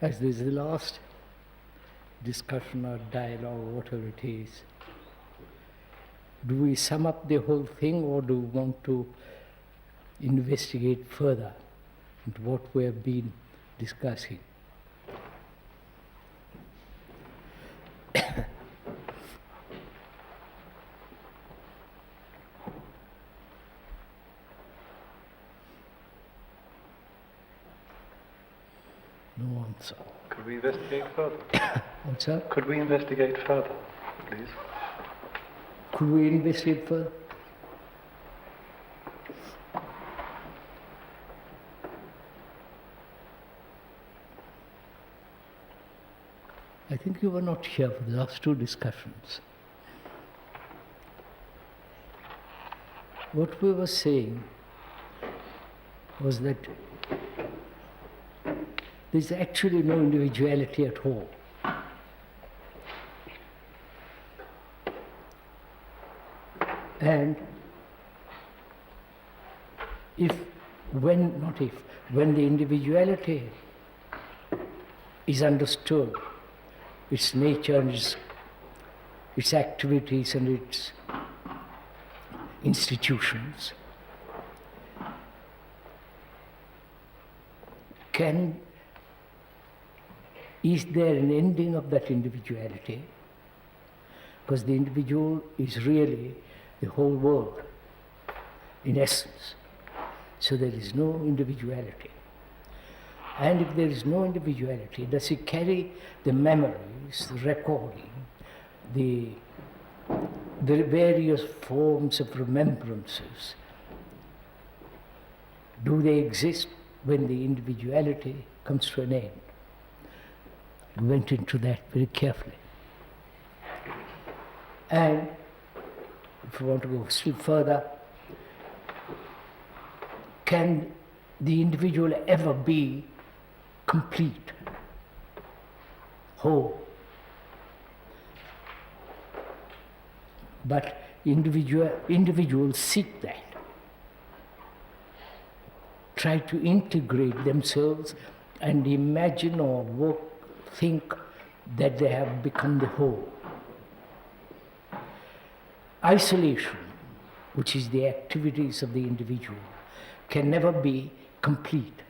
As this is the last discussion or dialogue, whatever it is, do we sum up the whole thing, or do we want to investigate further into what we have been discussing? No answer. Could we investigate further? What's that? Could we investigate further, please? Could we investigate further? I think you were not here for the last two discussions. What we were saying was that there's actually no individuality at all. And when the individuality is understood, its nature and its activities and its institutions, is there an ending of that individuality? Because the individual is really the whole world, in essence. So there is no individuality. And if there is no individuality, does it carry the memories, the recording, the various forms of remembrances? Do they exist when the individuality comes to an end? We went into that very carefully. And if you want to go still further, can the individual ever be complete, whole? But individuals seek that, try to integrate themselves and imagine or think that they have become the whole. Isolation, which is the activities of the individual, can never be complete,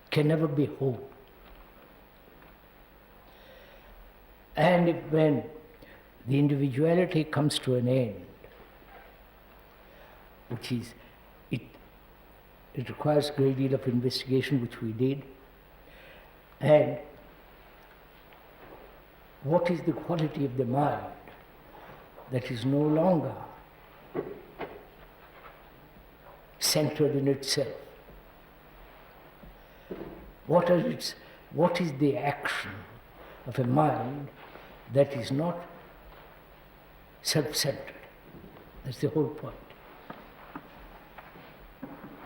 can never be whole. And when the individuality comes to an end, which is, it requires a great deal of investigation, which we did. And what is the quality of the mind that is no longer centered in itself? What is the action of a mind that is not self-centered? That's the whole point.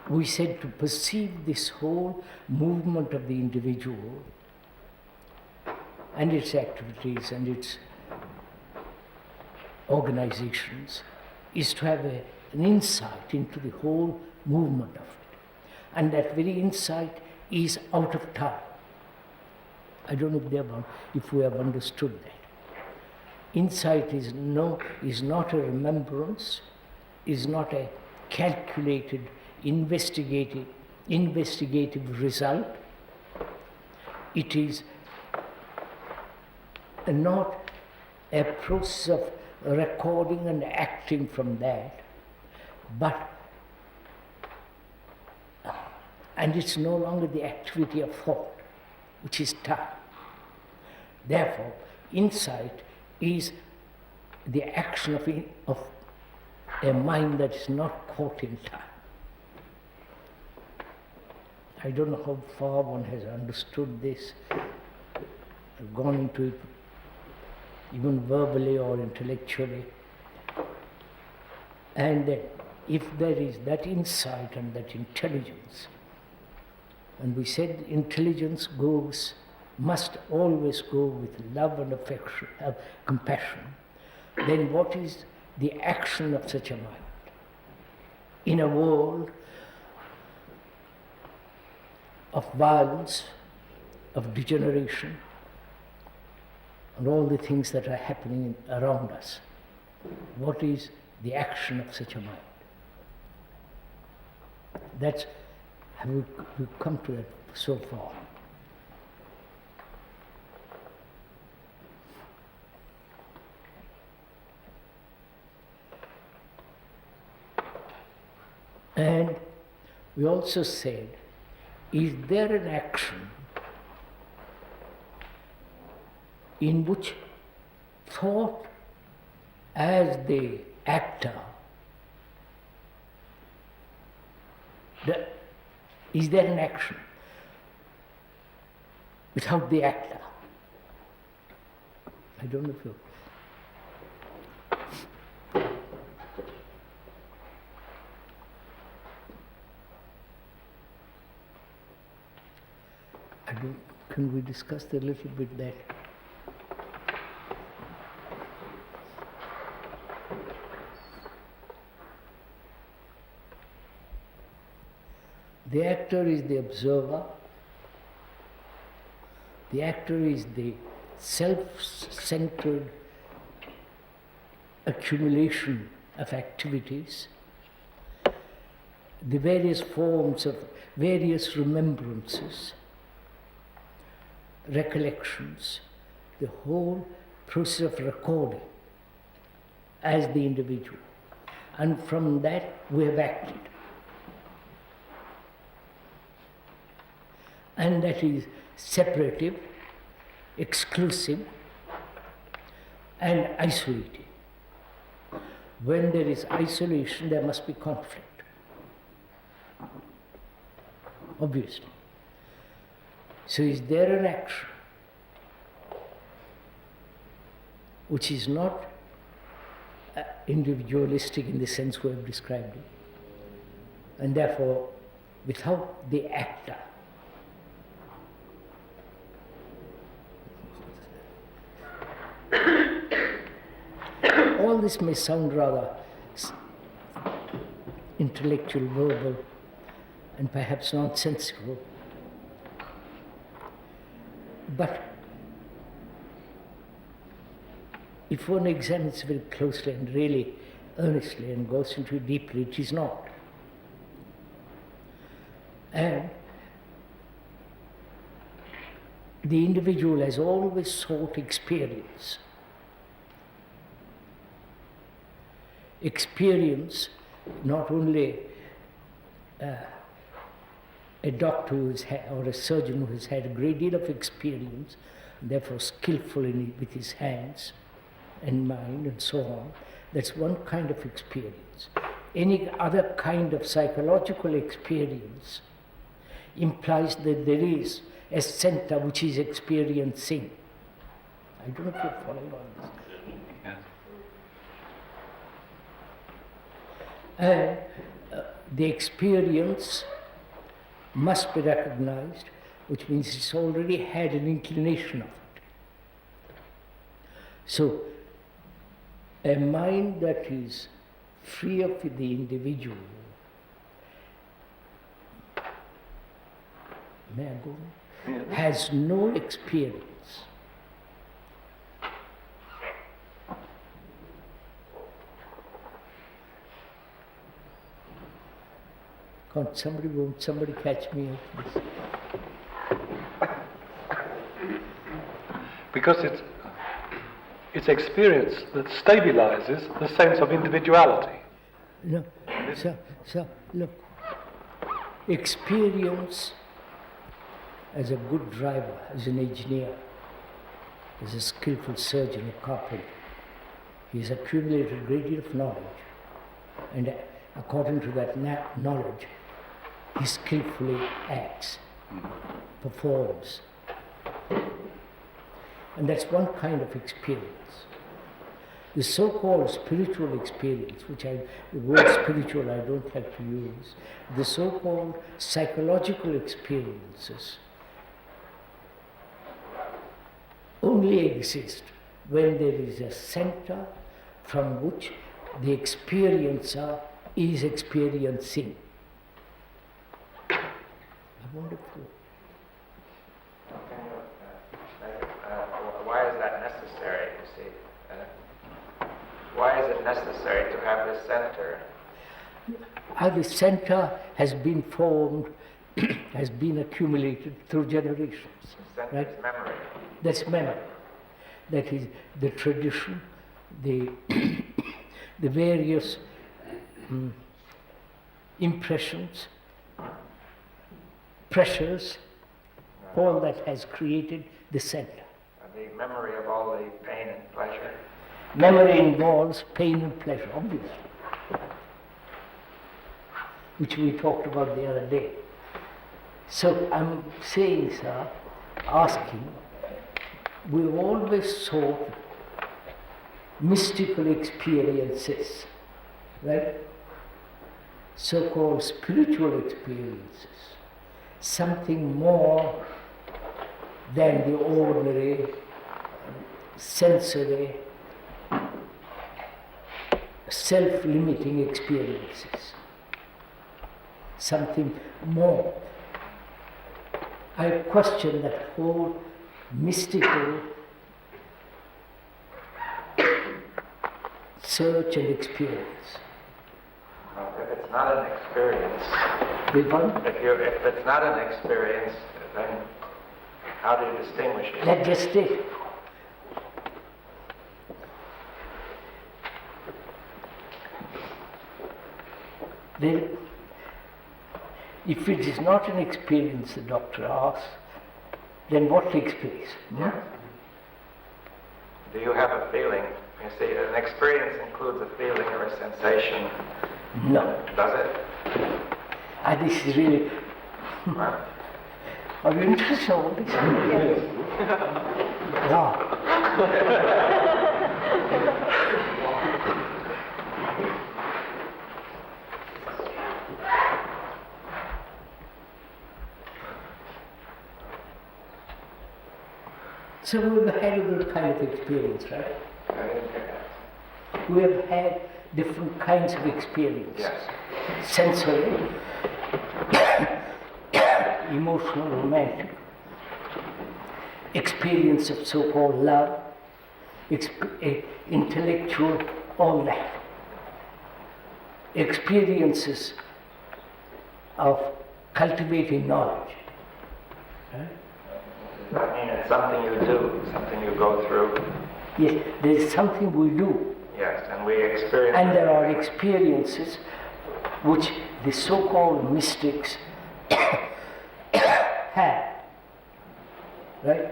We said to perceive this whole movement of the individual and its activities and its organizations is to have an insight into the whole movement of it. And that very insight is out of time. I don't know if we have understood that. Insight is not a remembrance, is not a calculated investigative result. It is not a process of recording and acting from that, and it's no longer the activity of thought, which is time. Therefore, insight is the action of a mind that is not caught in time. I don't know how far one has understood this, I've gone into it even verbally or intellectually. And that if there is that insight and that intelligence, and we said intelligence must always go with love and affection, compassion, then what is the action of such a mind in a world of violence, of degeneration, and all the things that are happening around us. What is the action of such a mind? That's how we've come to that so far. And we also said, is there an action in which thought as the actor, is there an action without the actor? I don't know if you... Can we discuss a little bit that? The actor is the observer. The actor is the self-centered accumulation of activities, the various forms of various remembrances, recollections, the whole process of recording as the individual. And from that we have acted. And that is separative, exclusive, and isolating. When there is isolation, there must be conflict, obviously. So is there an action which is not individualistic in the sense we have described it, and therefore without the actor? All this may sound rather intellectual, verbal, and perhaps nonsensical, but if one examines very closely and really earnestly and goes into it deeply, it is not. And the individual has always sought experience. Experience, not only a doctor or a surgeon who has had a great deal of experience, and therefore skillful with his hands and mind and so on. That's one kind of experience. Any other kind of psychological experience implies that there is a center which is experiencing. I don't know if you're following on this. Yes. And the experience must be recognized, which means it's already had an inclination of it. So, a mind that is free of the individual, may I go? Has no experience. Won't somebody catch me up this? Because it's experience that stabilizes the sense of individuality. No, so look, experience as a good driver, as an engineer, as a skillful surgeon, a carpenter, he has accumulated a great deal of knowledge, and according to that knowledge, he skillfully acts, performs. And that's one kind of experience. The so-called spiritual experience, the word spiritual I don't like to use, the so-called psychological experiences only exist when there is a center from which the experiencer is experiencing. I wonder if necessary to have this center? The center has been formed, has been accumulated through generations. Center Right? is memory. That's memory. That is the tradition, the the various impressions, pressures, all that has created the center. The memory of all the pain and pleasure. Memory involves pain and pleasure, obviously, which we talked about the other day. So I'm saying, sir, asking, we always sought mystical experiences, right? So-called spiritual experiences, something more than the ordinary sensory, self-limiting experiences. Something more. I question that whole mystical search and experience. Well, if it's not an experience, if it's not an experience, then how do you distinguish it? Let's just take. Then, if it is not an experience, the doctor asks, then what takes place? Yeah. Do you have a feeling? You see, an experience includes a feeling or a sensation. No. Does it? This is really. Well, Are you interested in all this? Yeah. So we've had a good kind of experience, right? I didn't get that. We have had different kinds of experiences. Yes. Sensory, emotional, romantic, experience of so-called love, intellectual, all that. Experiences of cultivating knowledge. Right? Does that mean it's something you do, something you go through? Yes, there is something we do. Yes, and we experience. And there are experiences which the so-called mystics have. Right?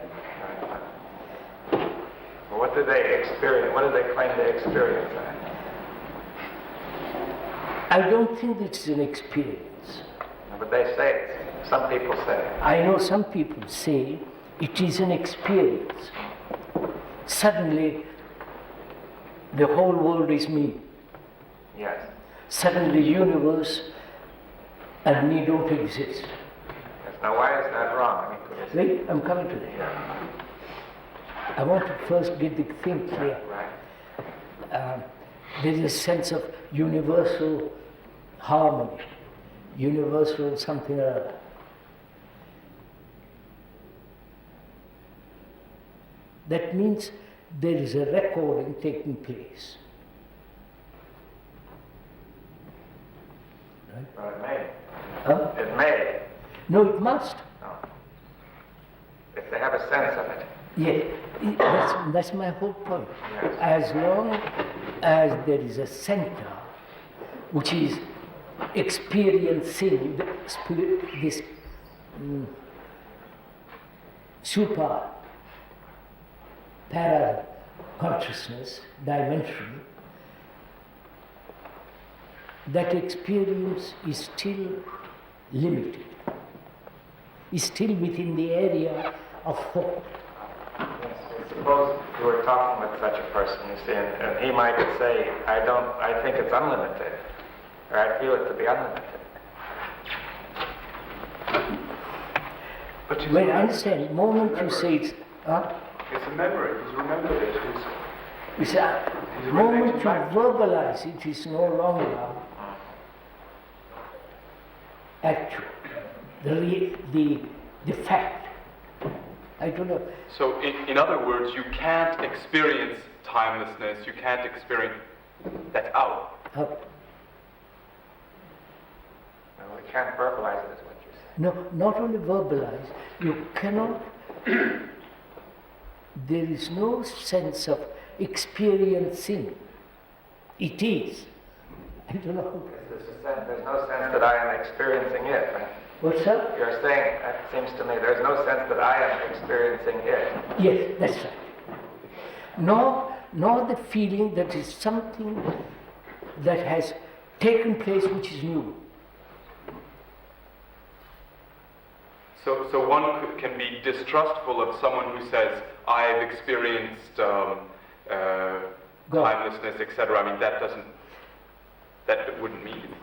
Well, what do they experience? What do they claim to experience? I don't think it's an experience. But they say it. Some people say it. I know some people say it is an experience. Suddenly, the whole world is me. Yes. Suddenly, the universe and me don't exist. Yes. Now, why is that wrong? I mean, put it- Wait, I'm coming to that. Yeah. I want to first get the thing clear. Right. There is a sense of universal harmony, universal something or other. That means there is a recording taking place. Right? Well, it may. Huh? It may. No, it must. No. If they have a sense of it. Yes, that's my whole point. Yes. As long as there is a center which is experiencing this super para consciousness dimension, that experience is still limited, is still within the area of thought. Yes. Suppose you were talking with such a person, you see, and he might say, I think it's unlimited, or I feel it to be unlimited. But Well, I understand, the moment you say it's, it's a memory. He's remembered it. you say, the moment you verbalize it, it's no longer actual, the fact. I don't know. So in other words, you can't experience timelessness, you can't experience That's out. Out. No, we can't verbalize it, is what you're saying. No, not only verbalize, you cannot, there is no sense of experiencing. It is. I don't know. There's no sense that I am experiencing it, right? What's that? You're saying, that seems to me, there's no sense that I am experiencing it. Yes, that's right. Nor the feeling that is something that has taken place which is new. So one can be distrustful of someone who says, I've experienced timelessness, etc. I mean, that wouldn't mean anything.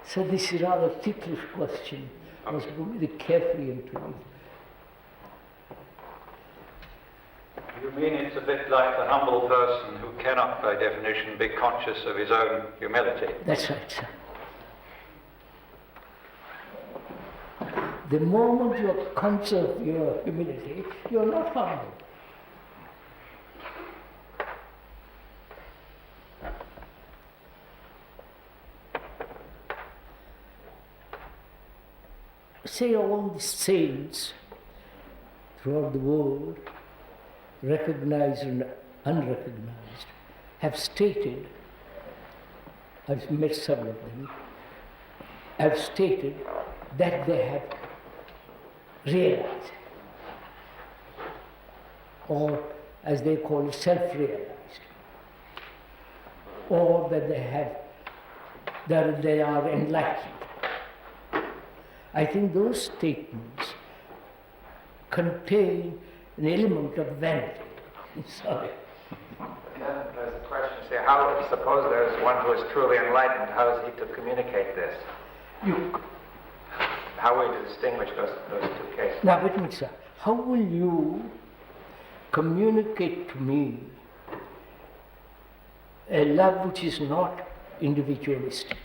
So this is rather ticklish question. I must go very carefully into it. You mean it's a bit like the humble person who cannot, by definition, be conscious of his own humility? That's right, sir. The moment you are conscious of your humility, you are not humble. Say all the saints throughout the world, recognized and unrecognized, have stated, I've met several of them, have stated that they have realized, or as they call it, self-realized, or that they are enlightened. I think those statements contain an element of vanity. Sorry. Then there's a question, say, how, suppose there's one who is truly enlightened, how is he to communicate this? How will you distinguish those two cases? Now, wait a minute, sir. How will you communicate to me a love which is not individualistic?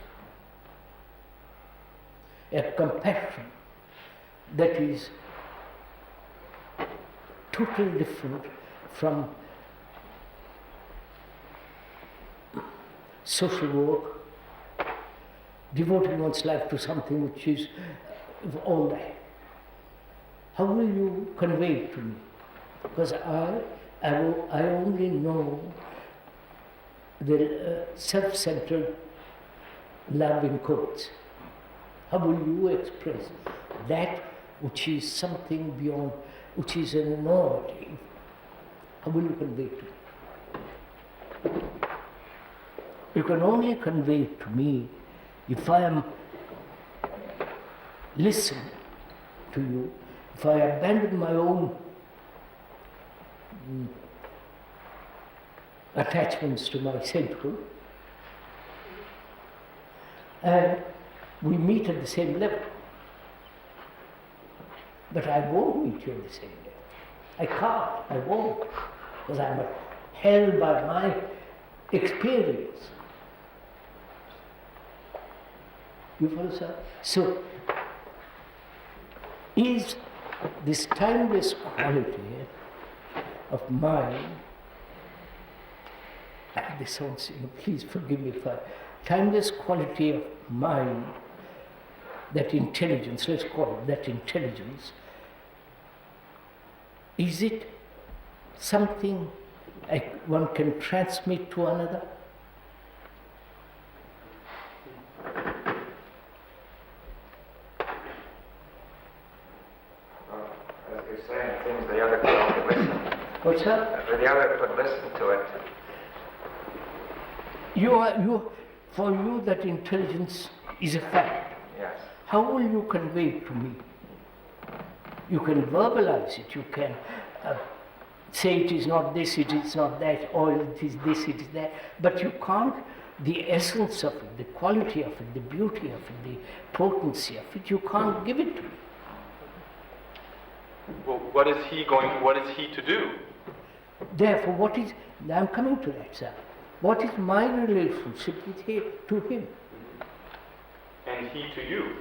A compassion that is totally different from social work, devoting one's life to something which is all that. How will you convey it to me? Because I only know the self-centered love in quotes. How will you express that which is something beyond, which is an enormity? How will you convey it to me? You can only convey it to me if I am listening to you, if I abandon my own attachments to my sainthood, and we meet at the same level. But I won't meet you at the same level. I can't, I won't, because I'm held by my experience. You follow, sir? So, is this timeless quality of mind, this sounds, please forgive me if timeless quality of mind, that intelligence, let's call it that intelligence, is it something one can transmit to another? Well, as you're saying, it seems the other could only listen. What's that? The other could listen to it. For you that intelligence is a fact. Yes. How will you convey it to me? You can verbalize it, you can say it is not this, it is not that, or it is this, it is that, but you can't, the essence of it, the quality of it, the beauty of it, the potency of it, you can't give it to me. Well, what is he to do? Therefore, I'm coming to that, sir. What is my relationship to him? And he to you?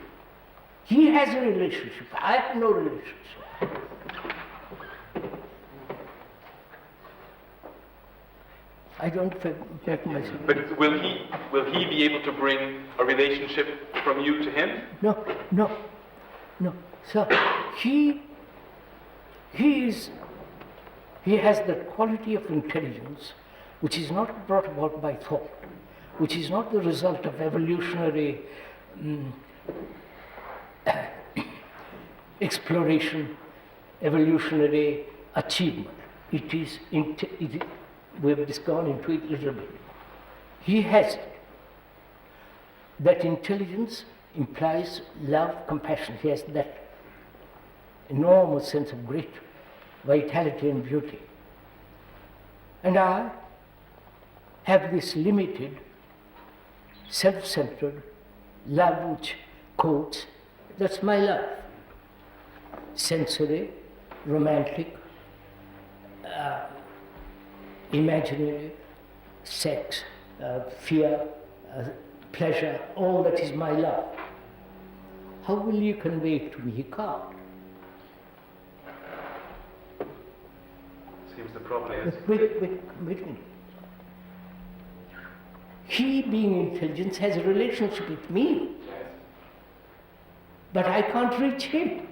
He has a relationship. I have no relationship. I don't make myself. But will he be able to bring a relationship from you to him? No. So he has that quality of intelligence which is not brought about by thought, which is not the result of evolutionary exploration, evolutionary achievement. We have just gone into it a little bit. He has it. That intelligence implies love, compassion. He has that enormous sense of great vitality and beauty. And I have this limited, self-centered love which codes. That's my love. Sensory, romantic, imaginary, sex, fear, pleasure, all that is my love. How will you convey it to me? He can't. Seems the problem is. Wait a minute. He, being intelligent, has a relationship with me. But I can't reach him.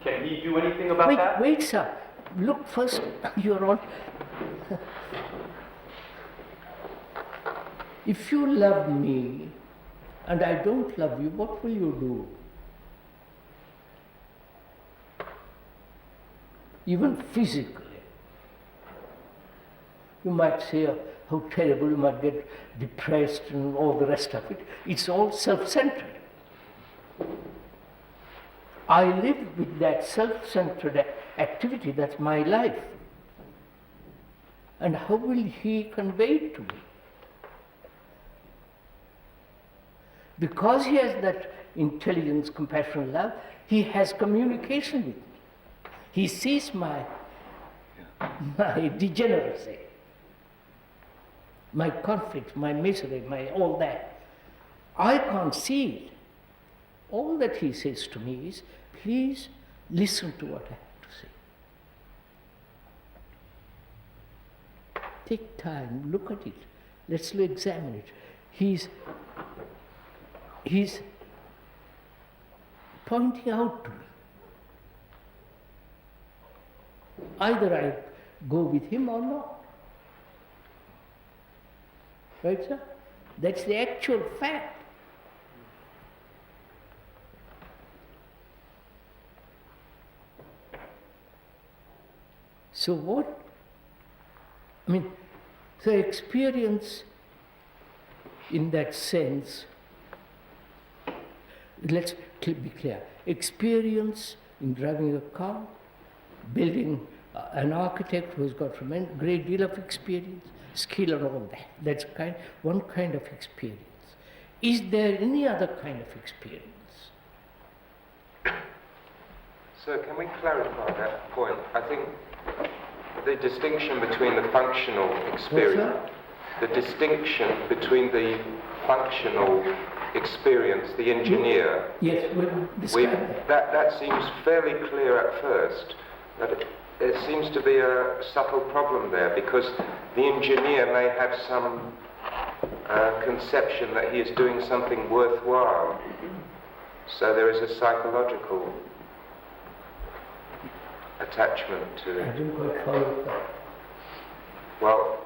Can he do anything about that? Wait, sir. Look first, you're on. If you love me and I don't love you, what will you do? Even physically. You might say, how terrible, you might get depressed and all the rest of it. It's all self-centered. I live with that self-centered activity, that's my life. And how will he convey it to me? Because he has that intelligence, compassion, love, he has communication with me. He sees my degeneracy, my conflict, my misery, my all that. I can't see it. All that he says to me is, please listen to what I have to say. Take time, look at it, let's examine it. He's pointing out to me. Either I go with him or not. Right, sir? That's the actual fact. So what? So experience in that sense, let's be clear. Experience in driving a car, building an architect who's got a great deal of experience, skill and all that. That's one kind of experience. Is there any other kind of experience? Sir, can we clarify that point? I think the distinction between the functional experience, the distinction between the functional experience, the engineer, yes, that seems fairly clear at first. But there seems to be a subtle problem there, because the engineer may have some conception that he is doing something worthwhile. So there is a psychological attachment to I it. didn't quite follow that. Well,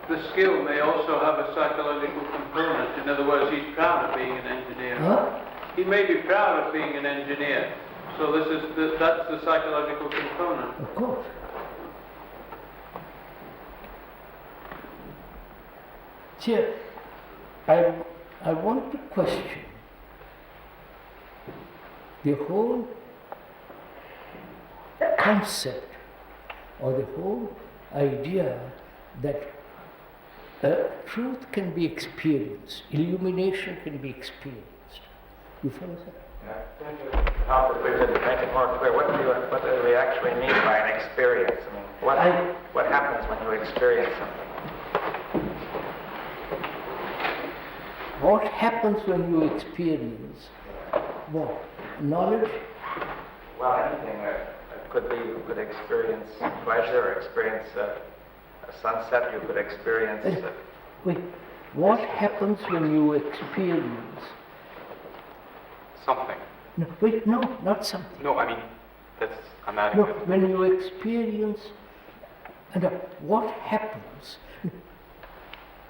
The skill may also have a psychological component. In other words, he's proud of being an engineer. Huh? He may be proud of being an engineer. So that's the psychological component. Of course. See, I want to question the whole concept or the whole idea that truth can be experienced, illumination can be experienced. You follow that? How if we could make it more clear, what do we actually mean by an experience? What happens when you experience something? What happens when you experience what? Knowledge? Well, anything that could be, you could experience pleasure, or experience a sunset, you could experience it. Wait, what happens when you experience? Something. No, wait, no, not something. No, I mean, I'm adding No, that. when you experience, and what happens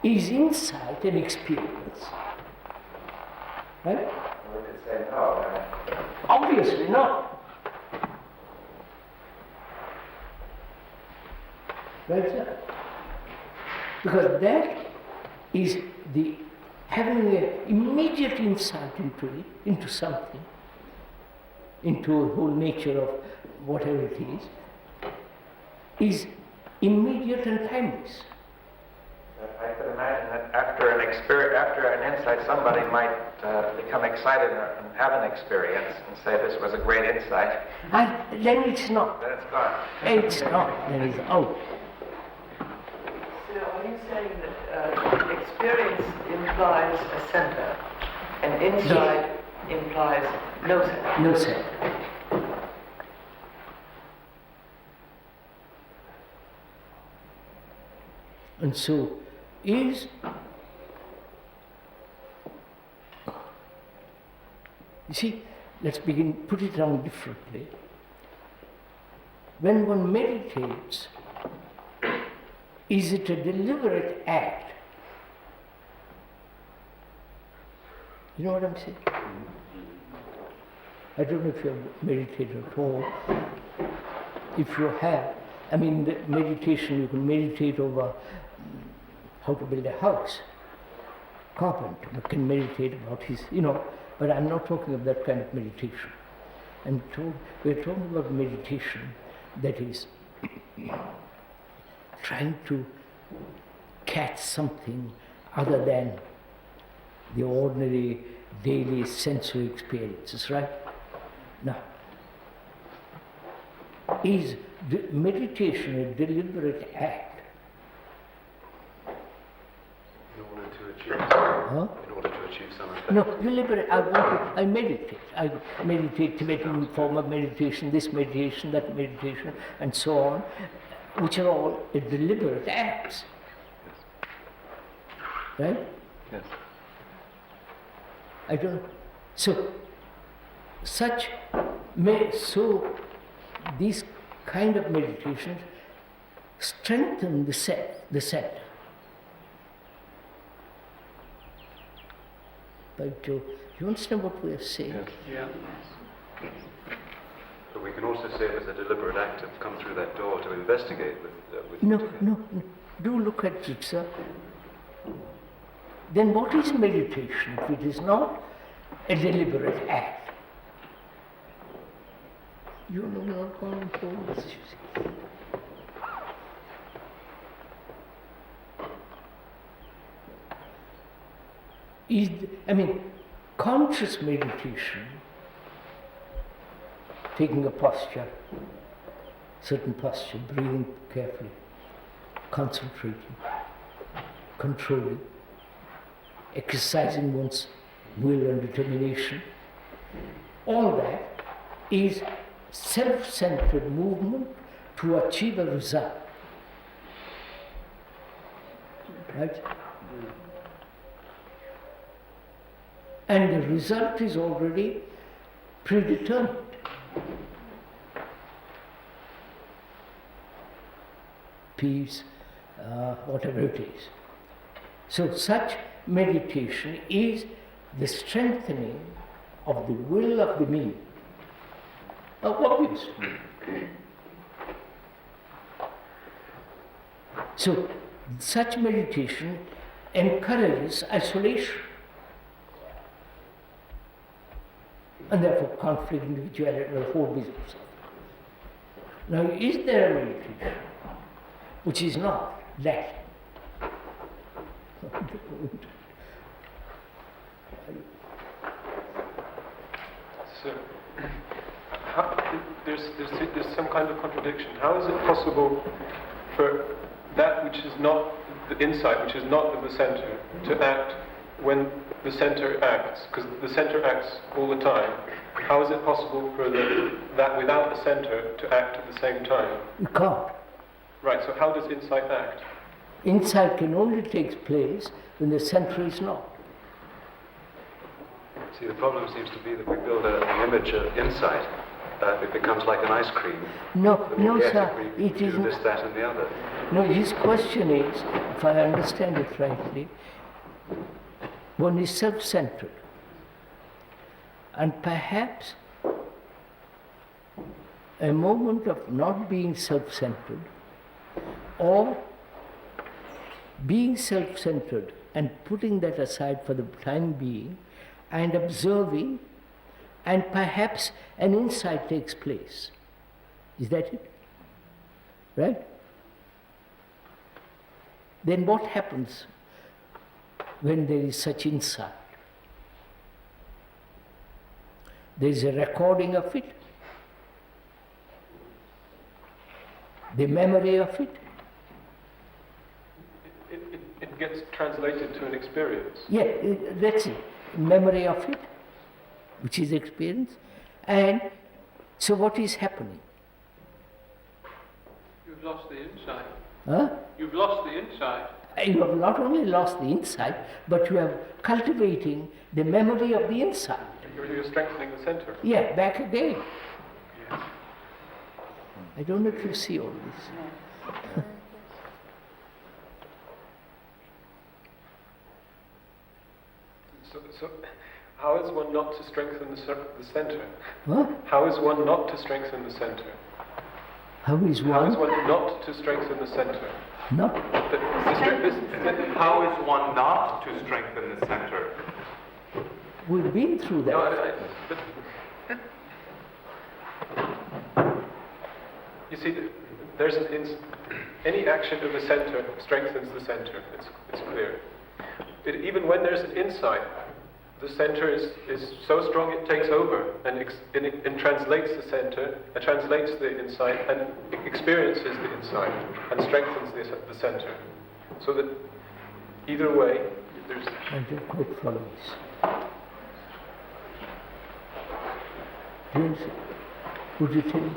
is insight and experience. Right? We could say no. Right? Obviously not. Right, sir? Because that is the having an immediate insight into it, into something, into a whole nature of whatever it is immediate and timeless. I could imagine that after an insight, somebody might become excited and have an experience and say this was a great insight. And then it's not. Then it's gone. It's not. Then it's out. So are you saying that experience implies a center and insight implies no center? No center. And so is you see, let's put it down differently. When one meditates, is it a deliberate act? You know what I'm saying? I don't know if you have meditated at all. If you have, I mean, the meditation, you can meditate over how to build a house. Carpenter can meditate about his, but I'm not talking of that kind of meditation. We're talking about meditation that is trying to catch something other than the ordinary daily sensory experiences, right? Now, is meditation a deliberate act? In order to achieve Huh? in order to achieve some effect. No, deliberate. I meditate. I meditate Tibetan form of meditation, this meditation, that meditation, and so on, which are all deliberate acts. Right? Yes. I don't. So these kind of meditations strengthen the center. But do you understand what we are saying? Yes. Yeah. But we can also say it was a deliberate act to come through that door to investigate with No. Do look at it, sir. Then what is meditation if it is not a deliberate act? You know, we are not going to this, you see. Conscious meditation, taking a posture, certain posture, breathing carefully, concentrating, controlling, exercising one's will and determination, all that is self-centered movement to achieve a result. Right? And the result is already predetermined. Peace, whatever it is. So such meditation is the strengthening of the will of the me. Obvious. So such meditation encourages isolation. And therefore conflict, individuality, the whole business. Now, is there a meditation which is not that? So, there's some kind of contradiction. How is it possible for that which is not the insight, which is not at the center, to act when the center acts? Because the center acts all the time. How is it possible for that without the center to act at the same time? You can't. Right, so how does insight act? Insight can only take place when the center is not. See, the problem seems to be that we build an image of insight. It becomes like an ice cream. No, that we no, get sir, if we it do isn't. this, that, and the other. No, his question is, if I understand it rightly, one is self-centered. And perhaps a moment of not being self-centered, or being self-centered and putting that aside for the time being, and observing, and perhaps an insight takes place. Is that it? Right? Then what happens when there is such insight? There is a recording of it, the memory of it. It gets translated to an experience. Yeah, that's it. Memory of it, which is experience. And so what is happening? You've lost the insight. Huh? You've lost the insight. You have not only lost the insight, but you are cultivating the memory of the insight. You're strengthening the center. Yeah, back again. Yes. I don't know if you see all this. So how is one not to strengthen the center? Huh? How is one not to strengthen the center? How is How is one one not to strengthen the center? not? How is one not to strengthen the center? We've been through that. You see, there's any action of the center strengthens the center. It's clear. Even when there's an insight, the center is so strong it takes over and translates the center, translates the insight, and experiences the insight and strengthens the center. So that either way, there's. I don't quite follow this. Yes. Would you tell me?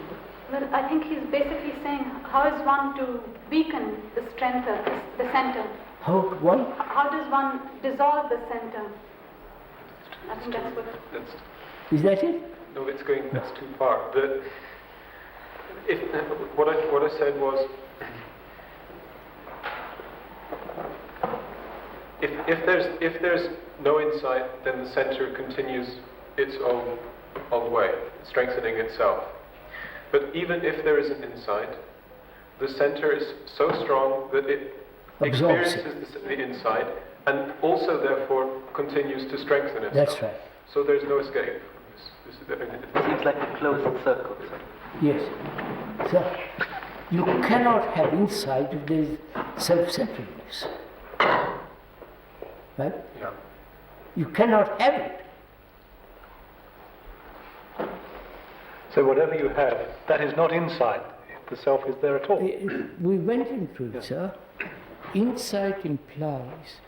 Well, I think he's basically saying, how is one to weaken the strength of the center? How one? How does one dissolve the center? I think that's what... Is that it? No, that's too far. What I said was, if there's no insight, then the center continues its own way, strengthening itself. But even if there is an insight, the center is so strong that it Absorbs experiences the insight and also therefore continues to strengthen itself. That's right. So there's no escape from this. It seems like a closed circle. Yes. So you cannot have insight if there is self-centeredness. Right? Yeah. You cannot have it. So whatever you have, that is not insight. The self is there at all. We went into it, sir. Insight implies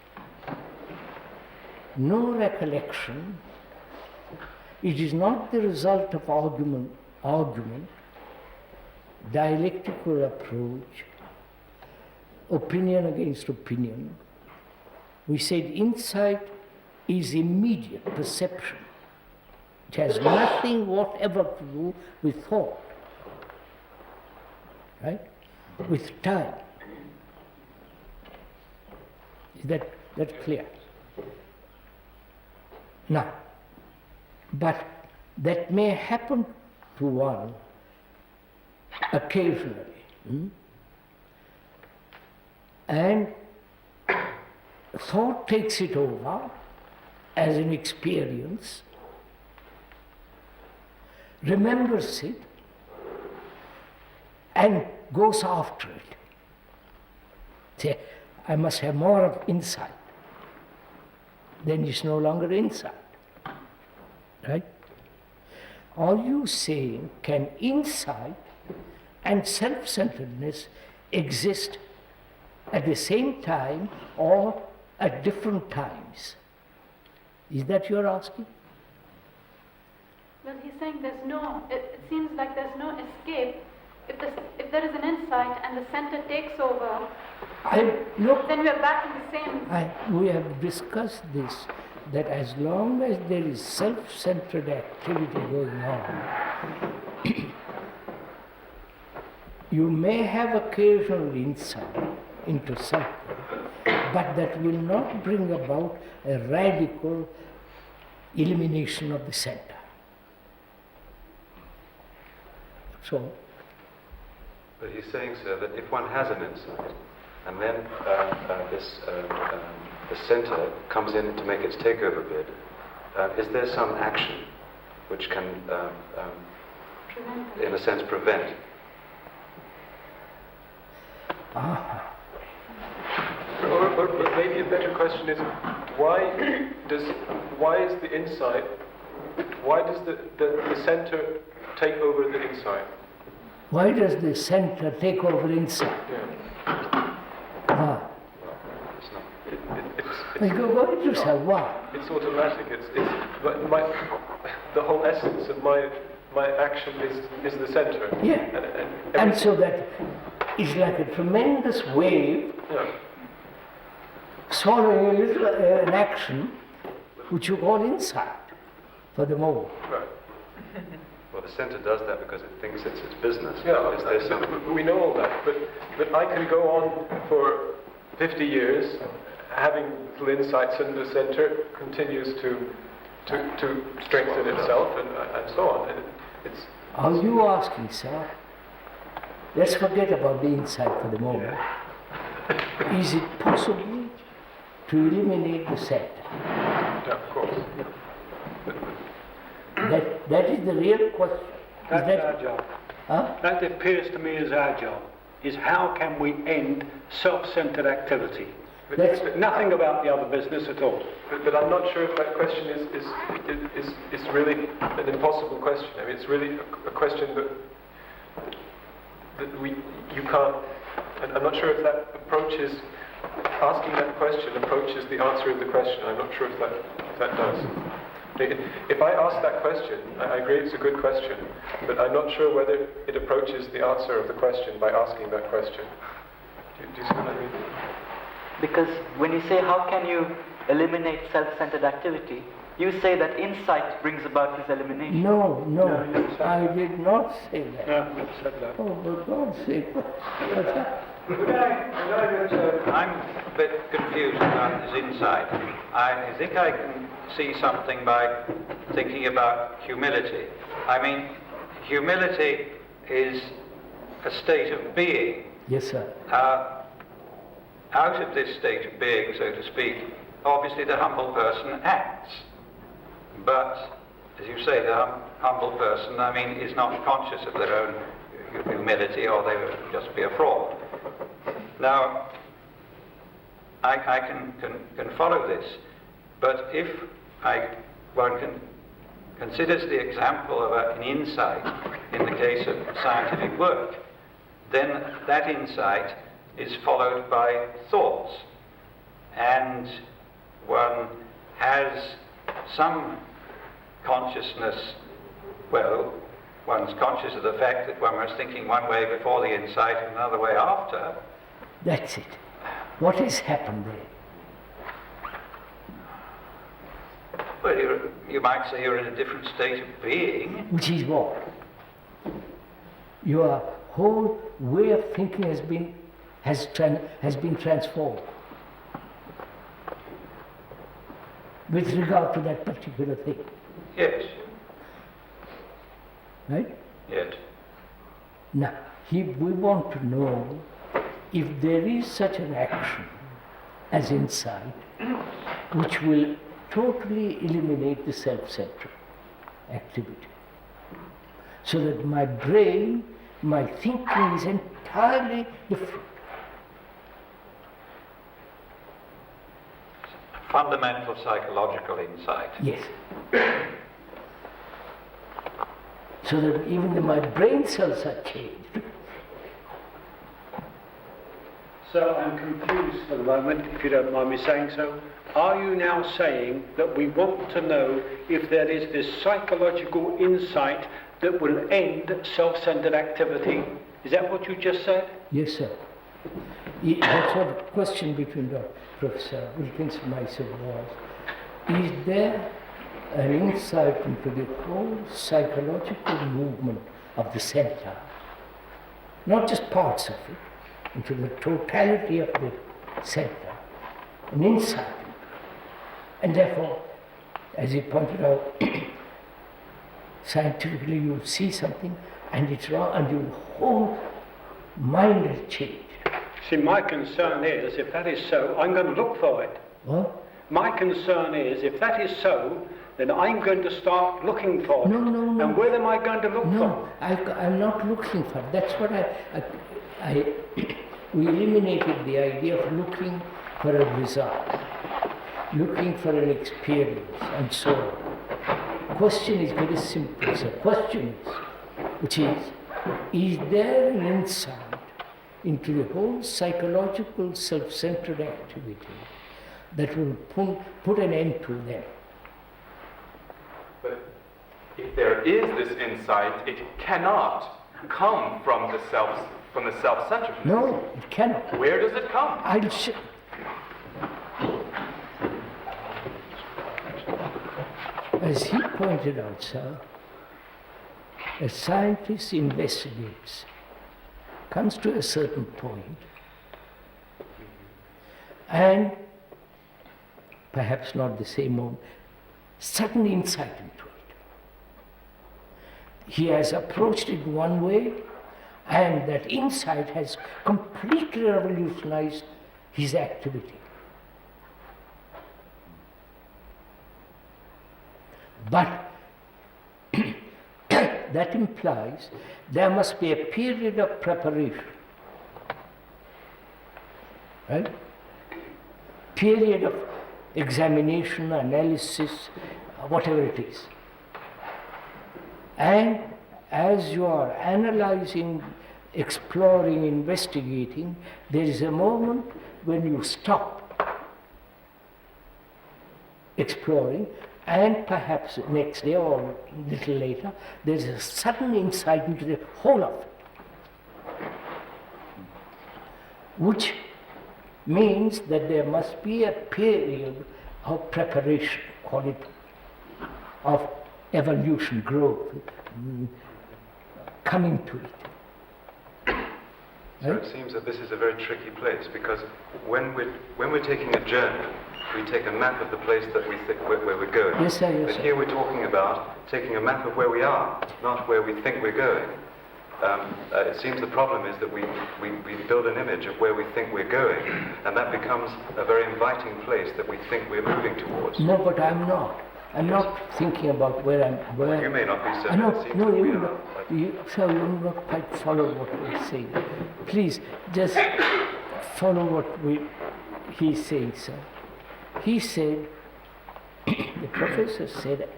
no recollection. It is not the result of argument, dialectical approach, opinion against opinion. We said insight is immediate perception. It has nothing whatever to do with thought, right? With time. Is that clear? Now, but that may happen to one occasionally. And thought takes it over as an experience, remembers it, and goes after it. Say, I must have more of insight. Then it's no longer insight. Right? Are you saying, can insight and self-centeredness exist at the same time or at different times? Is that you're asking? Well, he's saying it seems like there's no escape if there is an insight and the center takes over, Look, then we are back in the same. we have discussed this, that as long as there is self-centered activity going on, you may have occasional insight into something, but that will not bring about a radical elimination of the center. So, But he's saying, sir, that if one has an insight, and then the centre comes in to make its takeover bid, is there some action which can, in a sense, prevent? Or maybe a better question is, why is the insight, why does the center take over the insight? why does the center take over inside? Yeah. Why? Go into yourself. Why? It's automatic. But the whole essence of my action is the center. Yeah. And so that it's like a tremendous wave swallowing a little an action which you call insight for the moment. Right. Well, the centre does that because it thinks it's its business. Yeah, Is there some... we know all that, but I can go on for 50 years having little insights, and the centre continues to strengthen itself and so on. And it's Are you asking, sir? Let's forget about the insight for the moment. Is it possible to eliminate the center? yeah, of course. That is the real question. That's our job. Huh? That appears to me as our job, is how can we end self-centered activity? That's, Nothing about the other business at all. But I'm not sure if that question is really an impossible question. I mean, it's really a question that you can't. And I'm not sure if that approaches asking that question approaches the answer of the question. I'm not sure if that does. If I ask that question, I agree it's a good question, but I'm not sure whether it approaches the answer of the question by asking that question. Do you see what I mean? Because when you say how can you eliminate self-centered activity, you say that insight brings about this elimination. no, I did not say that. No, never said that. Oh, for God's sake, what's that? I'm a bit confused about this insight. I think I can see something by thinking about humility. I mean, humility is a state of being. Yes, sir. Out of this state of being, so to speak, obviously the humble person acts. But, as you say, the humble person, I mean, is not conscious of their own humility, or they would just be a fraud. Now, I can follow this, but if one considers the example of an insight in the case of scientific work, then that insight is followed by thoughts, and one has some consciousness. Well, one's conscious of the fact that one was thinking one way before the insight and another way after. That's it. What has happened there? Well, you might say you're in a different state of being. Which is what? Your whole way of thinking has been transformed with regard to that particular thing. Yes. Right? Yes. Now, we want to know if there is such an action as insight which will totally eliminate the self-centered activity. So that my brain, my thinking is entirely different. Fundamental psychological insight. Yes. So that even my brain cells are changed. So I'm confused for the moment, if you don't mind me saying so. Are you now saying that we want to know if there is this psychological insight that will end self-centered activity Is that what you just said? Yes, sir. That's what the question between Professor Wilkins and myself was. Is there an insight into the whole psychological movement of the center? Not just parts of it, into the totality of the center, an insight into it. And therefore, as he pointed out, scientifically you see something and it's wrong and your whole mind has changed. See, my concern is, if that is so, I'm going to look for it. What? My concern is, if that is so, then I'm going to start looking for it. No. And where am I going to look for No, I'm not looking for it. That's what we eliminated the idea of looking for a result, looking for an experience, and so on. Question is very simple. So question is, which is there an insight into the whole psychological self-centered activity that will put an end to them? But if there is this insight, it cannot come from the self-centeredness. No, it cannot. Where does it come? As he pointed out, sir, a scientist investigates, comes to a certain point, and perhaps not the same moment, sudden insight into it. He has approached it one way, and that insight has completely revolutionized his activity. But that implies there must be a period of preparation, right? Period of examination, analysis, whatever it is. And as you are analyzing, exploring, investigating, there is a moment when you stop exploring, and perhaps next day or a little later, there is a sudden insight into the whole of it, which means that there must be a period of preparation, call it, of evolution, growth, coming to it. So it seems that this is a very tricky place, because when we're taking a journey, we take a map of the place that we think where we're going. Yes, sir, yes, but sir. here we're talking about taking a map of where we are, not where we think we're going. It seems the problem is that we build an image of where we think we're going, and that becomes a very inviting place that we think we're moving towards. No, but I'm not. I'm not thinking about where I'm. Where You may not be, sir. No, but it seems no, that we you are. not. Sir, you not quite follow what we're saying. Please, just follow what he's saying, sir. He said, the professor said,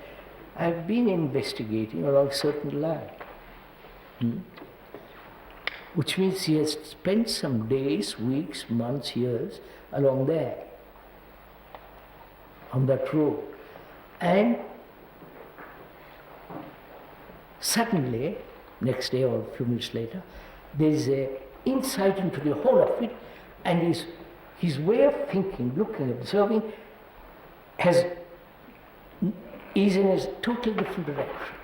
I've been investigating along a certain line. Which means he has spent some days, weeks, months, years along there, on that road. And suddenly, next day or a few minutes later, there is an insight into the whole of it, and his way of thinking, looking, observing, is in a totally different direction.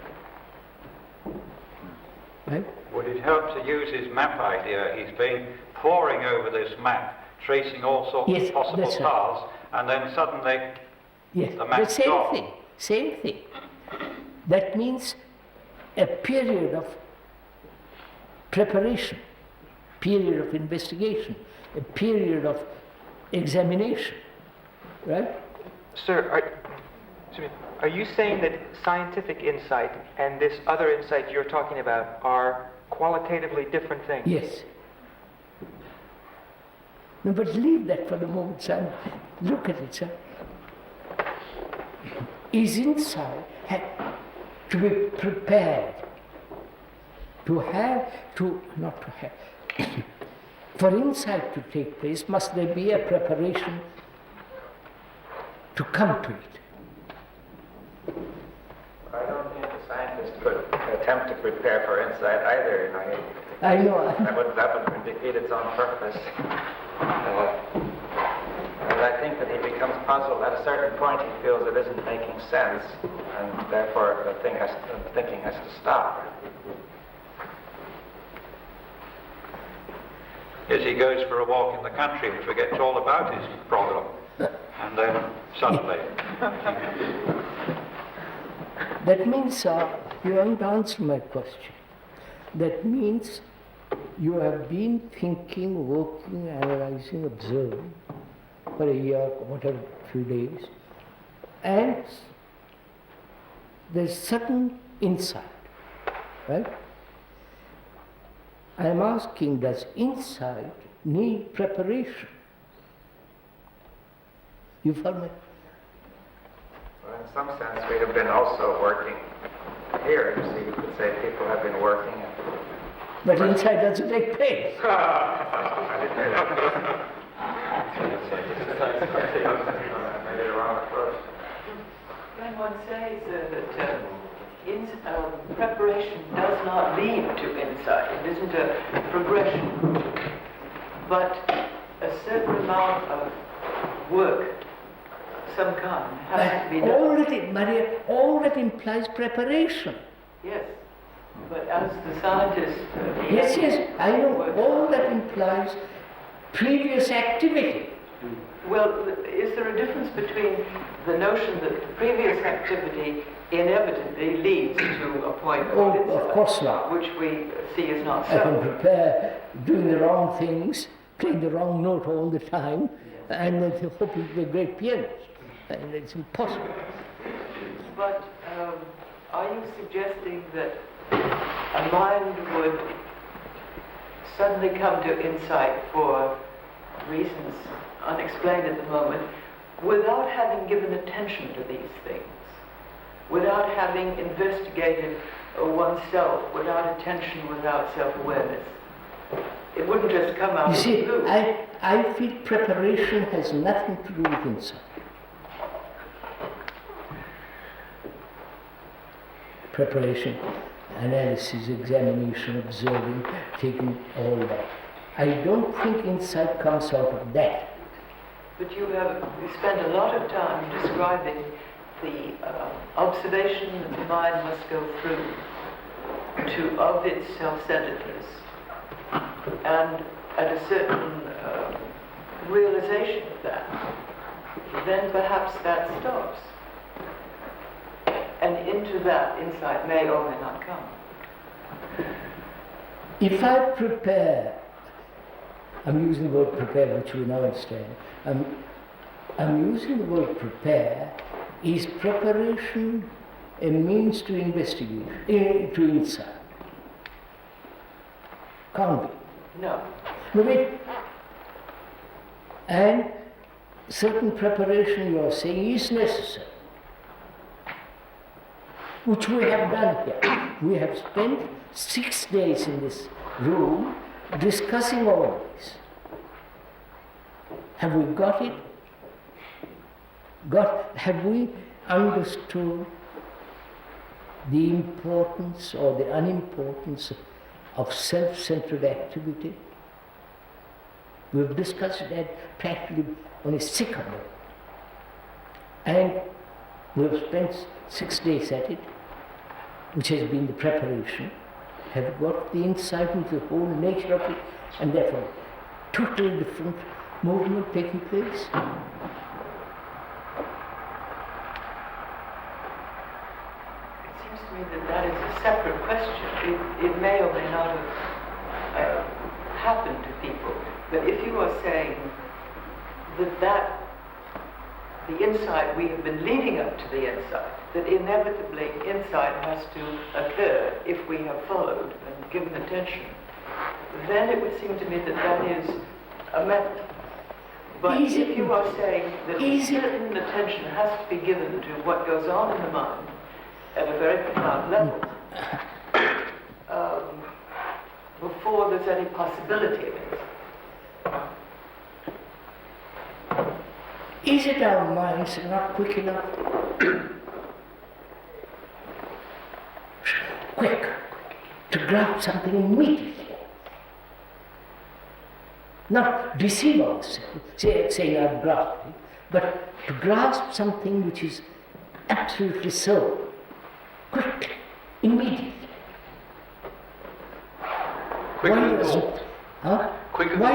Right? Would it help to use his map idea? He's been poring over this map, tracing all sorts Yes, of possible that's right. paths, and then suddenly Yes, the the map's same gone. thing, same thing. That means a period of preparation, period of investigation, a period of examination, right? Sir, are you saying that scientific insight and this other insight you're talking about are qualitatively different things? Yes. No, but leave that for the moment, sir. Look at it, sir. Is insight to be prepared, for insight to take place, must there be a preparation to come to it? I don't think the scientist could attempt to prepare for insight either. I know. That would defeat its own purpose. And I think that he becomes puzzled. At a certain point, he feels it isn't making sense, and therefore the thinking has to stop. As he goes for a walk in the country and forgets all about his problem. And then suddenly. That means you haven't answered my question. That means you have been thinking, working, analyzing, observing for a year, whatever, few days, and there's certain insight, right? I'm asking, does insight need preparation? You follow me? Well, in some sense, we have been also working here. You see, you could say people have been working. But insight doesn't take place. I didn't hear that. I did a wrong approach. When one says that preparation does not lead to insight, it isn't a progression, but a certain amount of work, some kind, has to be done. Maria, all that implies preparation. Yes, but as the scientist... Yes, I know. All that implies previous activity. Well, is there a difference between the notion that the previous activity inevitably leads to a point called insight, of course not. which we see as not I can so? prepare doing the wrong things, playing the wrong note all the time, and then hoping to be a great pianist. And it's impossible. But are you suggesting that a mind would suddenly come to insight for reasons unexplained at the moment without having given attention to these things, without having investigated oneself, without attention, without self-awareness? It wouldn't just come out You of see, the blue. I feel preparation has nothing to do with insight. Preparation, analysis, examination, observing, taking all that. I don't think insight comes out of that. But you spent a lot of time describing the observation that the mind must go through of its self-centeredness, and at a certain realization of that, then perhaps that stops. And into that, insight may or may not come. If I prepare, I'm using the word prepare, which you now understand. I'm using the word prepare. Is preparation a means to investigation, to insight? Can't be. No. No, wait. And certain preparation, you are saying, is necessary, which we have done here. We have spent 6 days in this room discussing all this. Have we got it? Have we understood the importance or the unimportance of self-centered activity? We've discussed that practically on a sick level. And we've spent 6 days at it, which has been the preparation, have got the insight into the whole nature of it, and therefore totally different movement taking place. It seems to me that is a separate question. It may or may not have happened to people. But if you are saying that the insight, we have been leading up to the insight, that inevitably insight has to occur if we have followed and given attention, then it would seem to me that is a method. But if you are saying that certain attention has to be given to what goes on in the mind at a very profound level, before there's any possibility of it. Is it our minds are not quick enough? quick to grab something immediately? Not deceive ourselves, saying I've grasped it, but to grasp something which is absolutely so, quickly, immediately. Why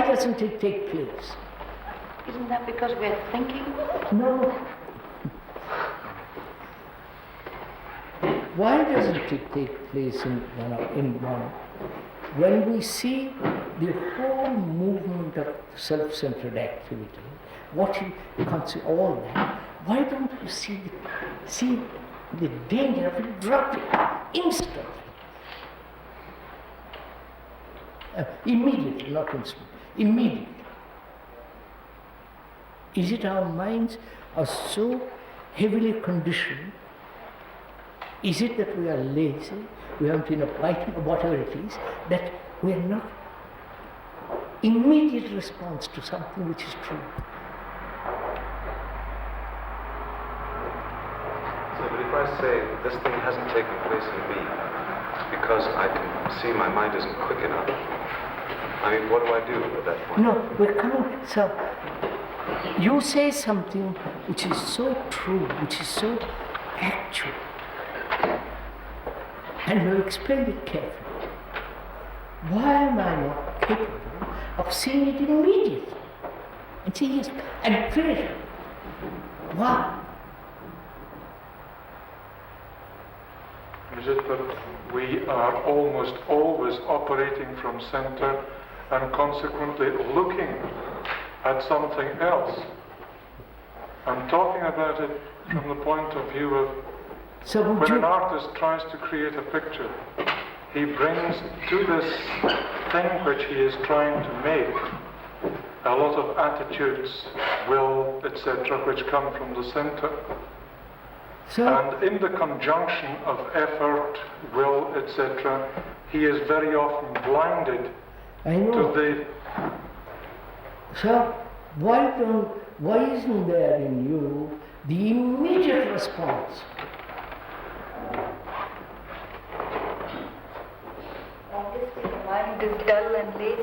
doesn't it take place? Isn't that because we're thinking? No. Why doesn't it take place in one? When we see the whole movement of self-centered activity, what you consider all that, why don't you see the danger of it dropping instantly? Immediately, not instantly, immediately. Is it our minds are so heavily conditioned? Is it that we are lazy, we haven't been applying, whatever it is, that we are not immediate response to something which is true? So, but if I say this thing hasn't taken place in me because I can see my mind isn't quick enough, I mean, what do I do at that point? No, we're coming, so you say something which is so true, which is so actual, and you explained it carefully. Why am I not capable of seeing it immediately? And see, yes, and finish it. Why? Is it that we are almost always operating from center and consequently looking at something else? I'm talking about it from the point of view of when an artist tries to create a picture, he brings to this thing which he is trying to make a lot of attitudes, will, etc., which come from the center. And in the conjunction of effort, will, etc., he is very often blinded to the... So, why isn't there in you the immediate response? Obviously the mind is dull and lazy.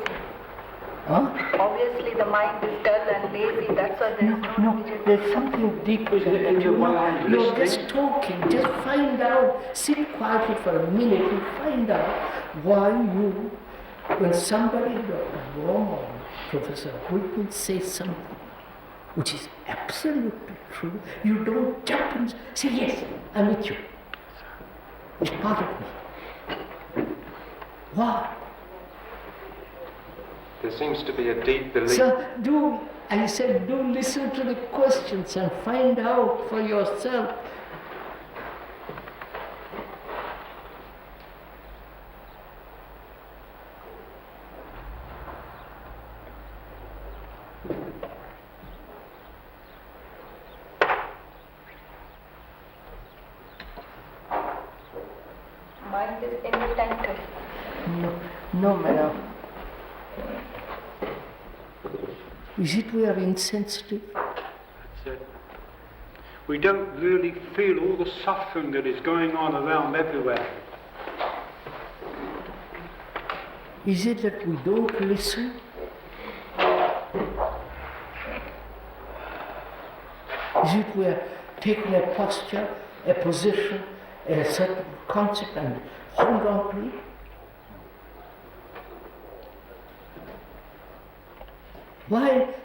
Huh? Obviously the mind is dull and lazy, that's why there is no, there's something deeper than that. You're just talking, just find out, sit quietly for a minute and find out why you, when somebody, Dr. Bormann, Professor Wilkins, says something which is absolutely true, you don't jump and say, yes, I'm with you. It's part of me. Why? There seems to be a deep belief. So do listen to the questions and find out for yourself. Mind is inattentive. No, madam. Is it we are insensitive? That's it. We don't really feel all the suffering that is going on around everywhere. Is it that we don't listen? Is it we are taking a posture, a position, a certain concept and hold on to it?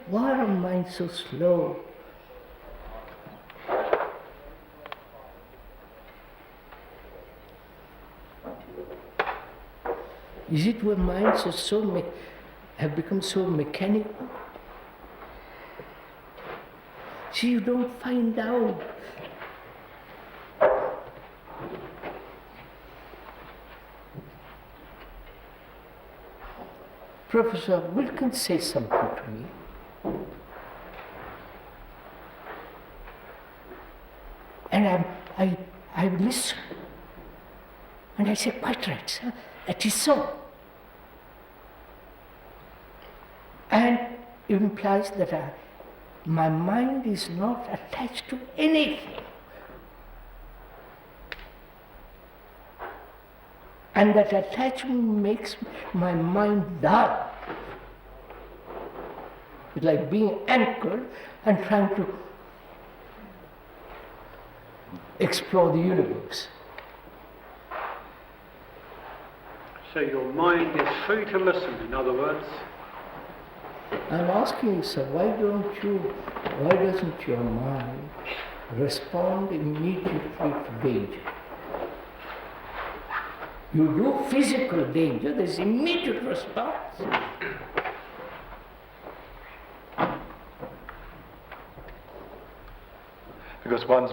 Why are minds so slow? Is it where minds are have become so mechanical? See, you don't find out. Professor Wilkins says something to me. And I listen. And I say, quite right, sir, it is so. And it implies that my mind is not attached to anything. And that attachment makes my mind dull. It's like being anchored and trying to explore the universe. So your mind is free to listen, in other words. I'm asking you, sir, why doesn't your mind respond immediately to danger? You do physical danger, there's immediate response. Because one's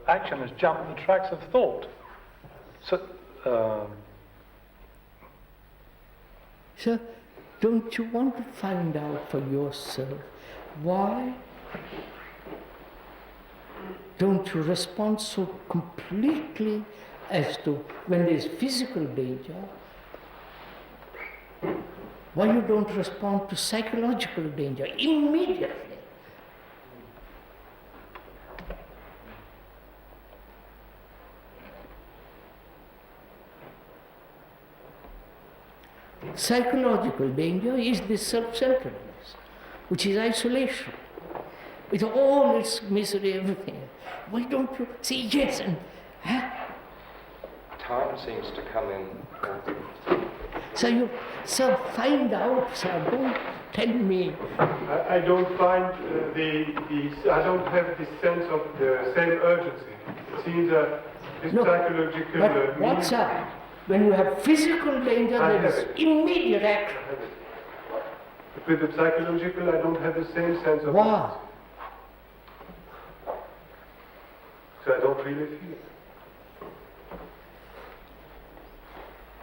action has jumped the tracks of thought. So, Sir, don't you want to find out for yourself why don't you respond so completely as to when there's physical danger? Why you don't respond to psychological danger immediately? Psychological danger is this self-centeredness, which is isolation, with all its misery, everything. Why don't you say yes and Time seems to come in. So find out, sir, don't tell me. I don't find I don't have this sense of the same urgency. It seems this psychological But what's up? When you have physical danger, there is immediate action. But with the psychological, I don't have the same sense of Wow. urgency. So I don't really feel it.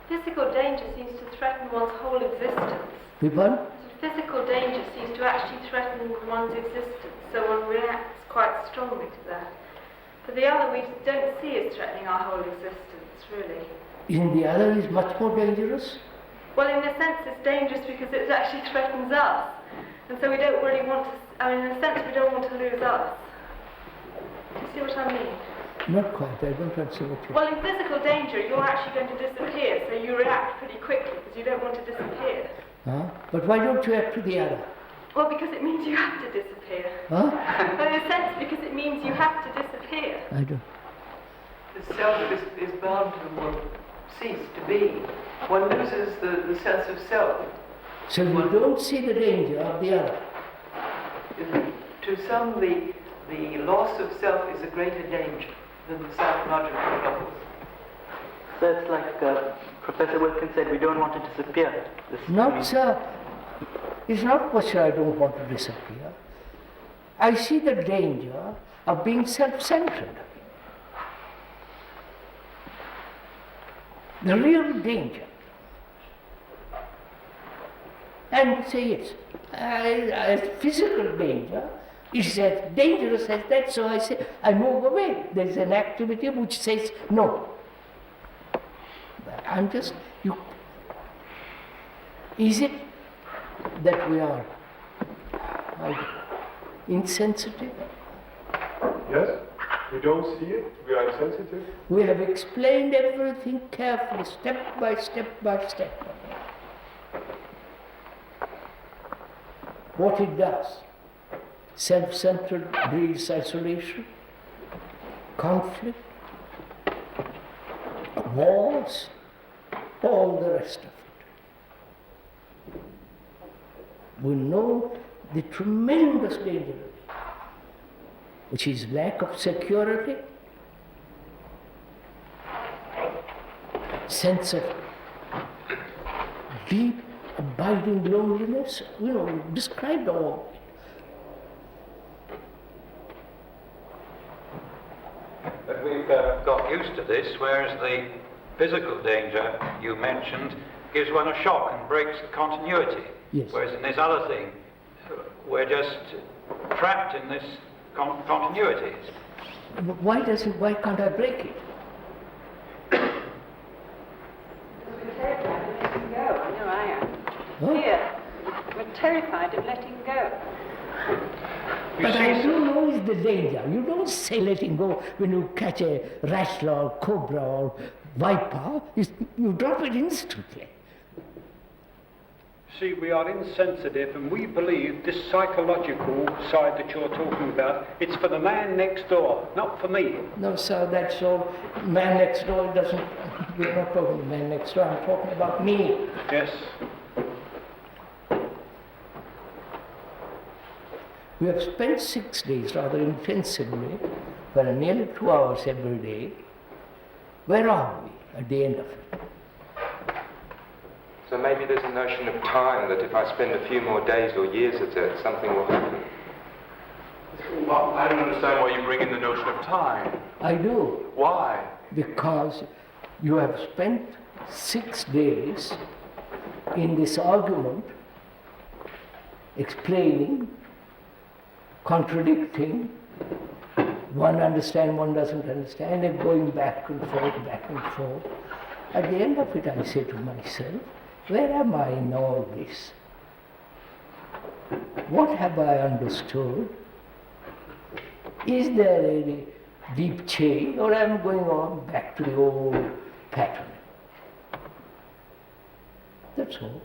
Physical danger seems to threaten one's whole existence. People? Physical danger seems to actually threaten one's existence, so one reacts quite strongly to that. For the other, we don't see as threatening our whole existence, really. Isn't the other is much more dangerous? Well, in a sense, it's dangerous because it actually threatens us. And so we don't really want to, in a sense, we don't want to lose us. Do you see what I mean? Not quite, I don't understand what you Well, in physical danger, you're actually going to disappear, so you react pretty quickly because you don't want to disappear. Huh? But why don't you act to the other? Well, because it means you have to disappear. Huh? But in a sense, because it means you have to disappear. I don't. The self is bound to cease to be. One loses the sense of self. So you don't see the danger of the other? To some, the loss of self is a greater danger than the psychological troubles. So it's like Professor Wilkins said, we don't want to disappear. Not, sir. It's not what I don't want to disappear. I see the danger of being self-centered. The real danger. And say yes, as physical danger is as dangerous as that, so I say, I move away. There is an activity which says no. I'm just, is it that we are insensitive? Yes? We don't see it? We are insensitive? We have explained everything carefully, step by step by step. What it does. Self-centered breeds isolation, conflict, wars, all the rest of it. We know the tremendous danger, which is lack of security, sense of deep, abiding loneliness. We described all of it. But we've got used to this, whereas the physical danger you mentioned gives one a shock and breaks the continuity. Yes. Whereas in this other thing, we're just trapped in this continuity. But why can't I break it? We're terrified of letting go. I know I am. Huh? Here, we're terrified of letting go. But I do know is the danger. You don't say letting go when you catch a rattle or cobra or viper. You drop it instantly. See, we are insensitive, and we believe this psychological side that you're talking about, it's for the man next door, not for me. No, sir, that's all. Man next door doesn't, we're not talking the man next door, I'm talking about me. Yes. We have spent 6 days rather intensively for nearly 2 hours every day. Where are we at the end of it? So maybe there's a notion of time that if I spend a few more days or years at it, something will happen. Well, I don't understand why you bring in the notion of time. I do. Why? Because you have spent 6 days in this argument, explaining, contradicting, one understands, one doesn't understand, and going back and forth, back and forth. At the end of it, I say to myself, where am I in all this? What have I understood? Is there any deep change, or am I going on back to the old pattern? That's all.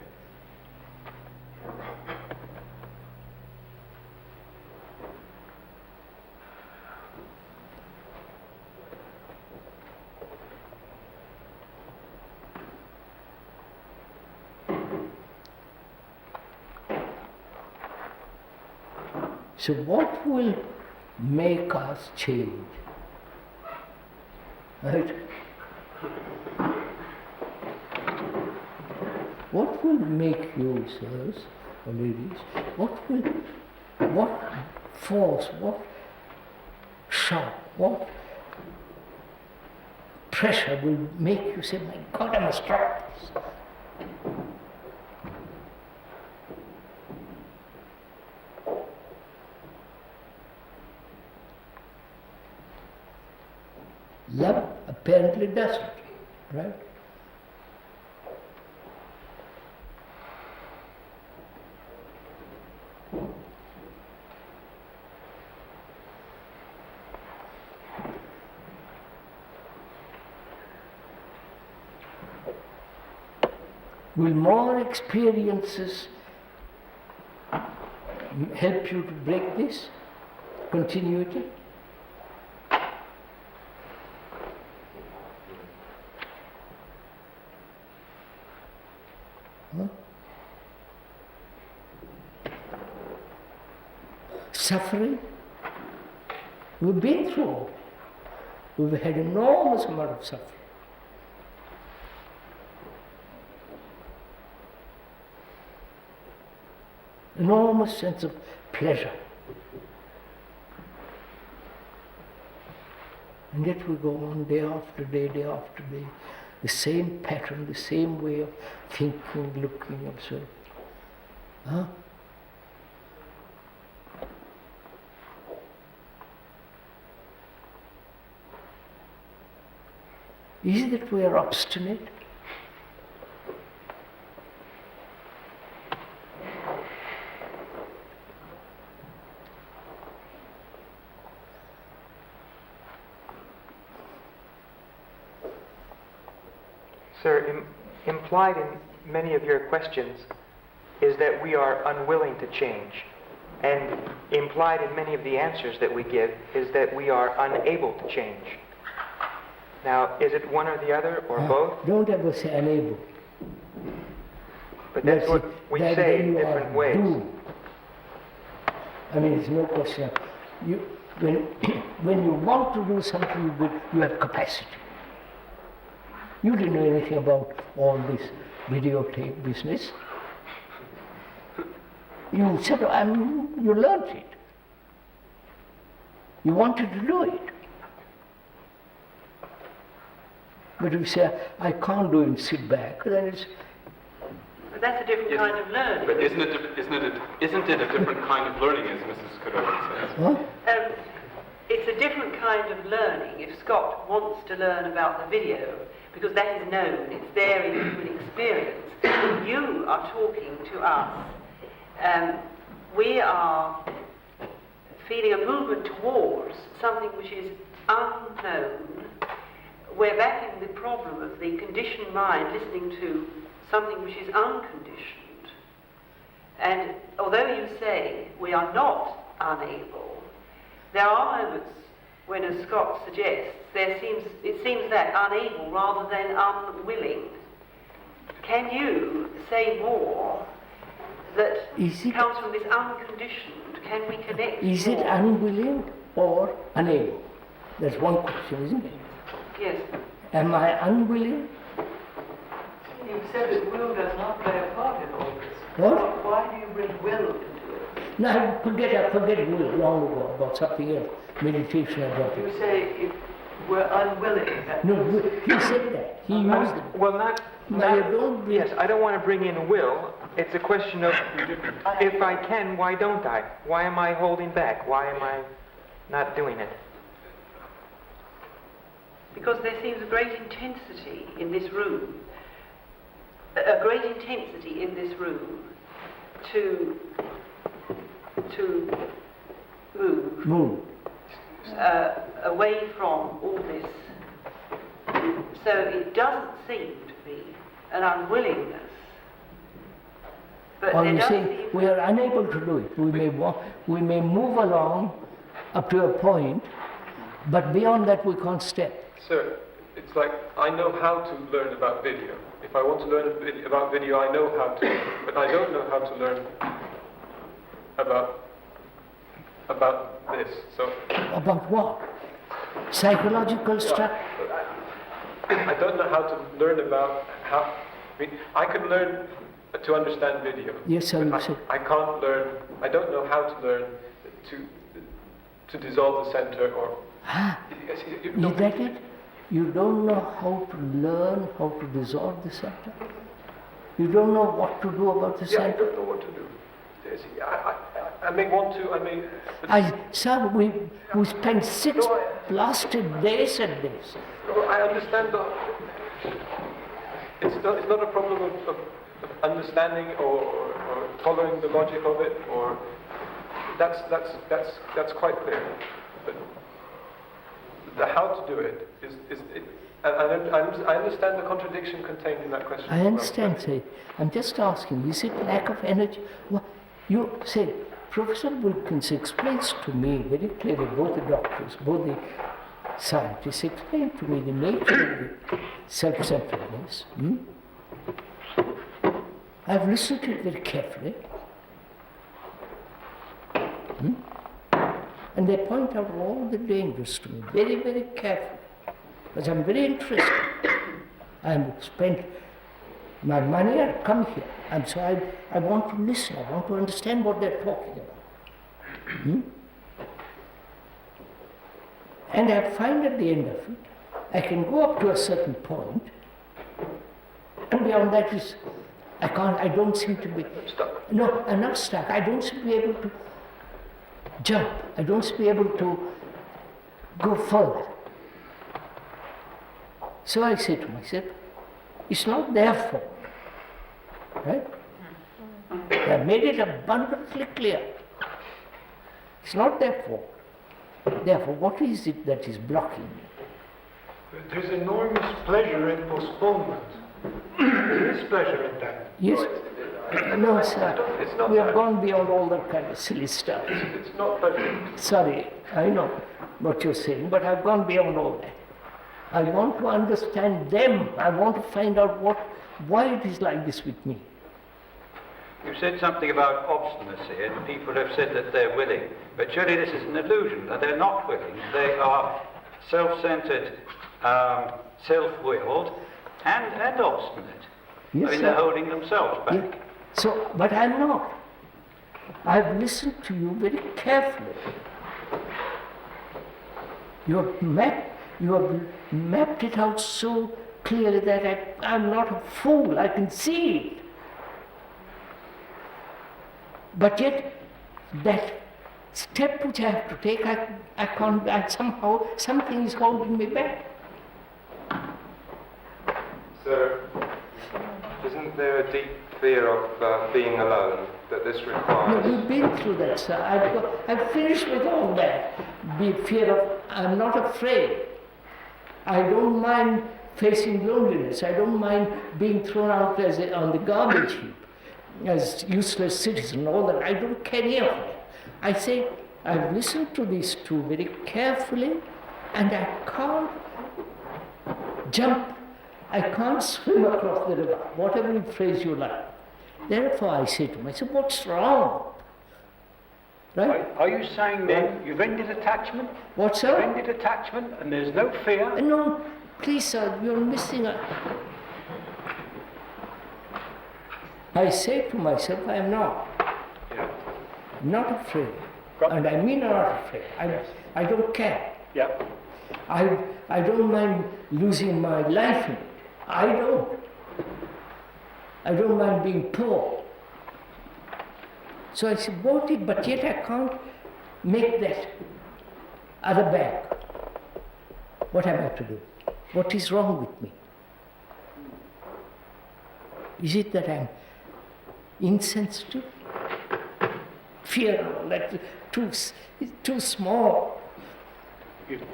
So what will make us change? Right? What will make you, sirs or ladies, what force, what shock, what pressure will make you say, my God, I must stop this? Love apparently doesn't, right? Will more experiences help you to break this continuity? Huh? Suffering? We've been through all. We've had enormous amount of suffering. Enormous sense of pleasure. And yet we go on day after day, the same pattern, the same way of thinking, looking, observing. Huh? Is it that we are obstinate? Sir, implied in many of your questions is that we are unwilling to change. And implied in many of the answers that we give is that we are unable to change. Now, is it one or the other, or both? Don't ever say unable. But that's what we say in different ways. I mean, it's no question. When you want to do something, you have capacity. You didn't know anything about all this videotape business. You said, you learnt it. You wanted to do it. But if you say, I can't do it, sit back, then it's... But that's a different kind of learning. But isn't it a different kind of learning, as Mrs. Cadogan says? What? It's a different kind of learning if Scott wants to learn about the video, because that is known, it's there in human experience. You are talking to us. We are feeling a movement towards something which is unknown. We're back in the problem of the conditioned mind listening to something which is unconditioned. And although you say we are not unable, there are moments when, as Scott suggests, it seems that unable rather than unwilling. Can you say more that comes from this unconditioned? Can we connect? Is it unwilling or unable? That's one question, isn't it? Yes. Am I unwilling? You said that will does not play a part in all this. What? Why do you bring will into it? No, I forget will long ago about something else. Meditation about You it. say if we're unwilling. No, he said that. He used it. Well, not yes, I don't want to bring in will. It's a question of if I can, why don't I? Why am I holding back? Why am I not doing it? Because there seems a great intensity in this room. A great intensity in this room to move away from all this. So it doesn't seem to be an unwillingness. But Or you say we are unable to do it. We may move along up to a point, but beyond that we can't step. Sir, it's like I know how to learn about video. If I want to learn about video, I know how to, but I don't know how to learn about this. So About what? Psychological structure? I don't know how to learn about how. I can learn to understand video. Yes, sir. I can't learn. I don't know how to learn to dissolve the center or. You get it? You don't know how to learn how to dissolve the center? You don't know what to do about the Yeah, I center? don't know what to do. I may want to, Sir, we spent 6 blasted days at this. I understand it's not a problem of understanding or following the logic of it, or that's quite clear. But the how to do it is I understand the contradiction contained in that question. I understand, sir. I'm just asking, is it lack of energy? Well, you say, Professor Wilkins explains to me very clearly, both the doctors, both the scientists explain to me the nature of the self-centeredness. I've listened to it very carefully. And they point out all the dangers to me, very, very carefully. Because I'm very interested. I've spent my money, I've come here. And so I want to listen, I want to understand what they're talking about. And I find at the end of it, I can go up to a certain point, and beyond that is, I don't seem to be stuck. No, I'm not stuck. I don't seem to be able to jump. I don't seem to be able to go further. So I say to myself, it's not their fault, right? They have made it abundantly clear. It's not their fault. Therefore, what is it that is blocking me? There's enormous pleasure in postponement. There is pleasure in that. Yes. No, sir. We have gone beyond all that kind of silly stuff. It's not pleasure. Sorry, I know what you're saying, but I've gone beyond all that. I want to understand them. I want to find out why it is like this with me. You said something about obstinacy, and people have said that they're willing. But surely this is an illusion, that they're not willing. They are self-centered, self-willed, and obstinate. Yes, I mean, sir. they're holding themselves back. Yeah. So, but I'm not. I've listened to you very carefully. You have mapped it out so clearly that I'm not a fool. I can see it. But yet, that step which I have to take, I can't, and somehow, something is holding me back. So, isn't there a deep fear of being alone that this requires? No, we've been through that, sir. I've finished with all that. I'm not afraid. I don't mind facing loneliness. I don't mind being thrown out on the garbage heap. as useless citizen, all that. I don't care for it. I say, I've listened to these two very carefully, and I can't jump, I can't swim across the river, whatever phrase you like. Therefore, I say to myself, what's wrong? Right? Are you saying then you've ended attachment? What's that? You've ended attachment and there's no fear? No, please, sir, you're missing a... I say to myself, I am not. Yeah. I'm not afraid. And I mean I'm not afraid. I don't care. Yeah. I don't mind losing my life in it. I don't. I don't mind being poor. So I say, bought it, but yet I can't make that other bag. What am I to do? What is wrong with me? Is it that I'm insensitive? Fear, that's too small.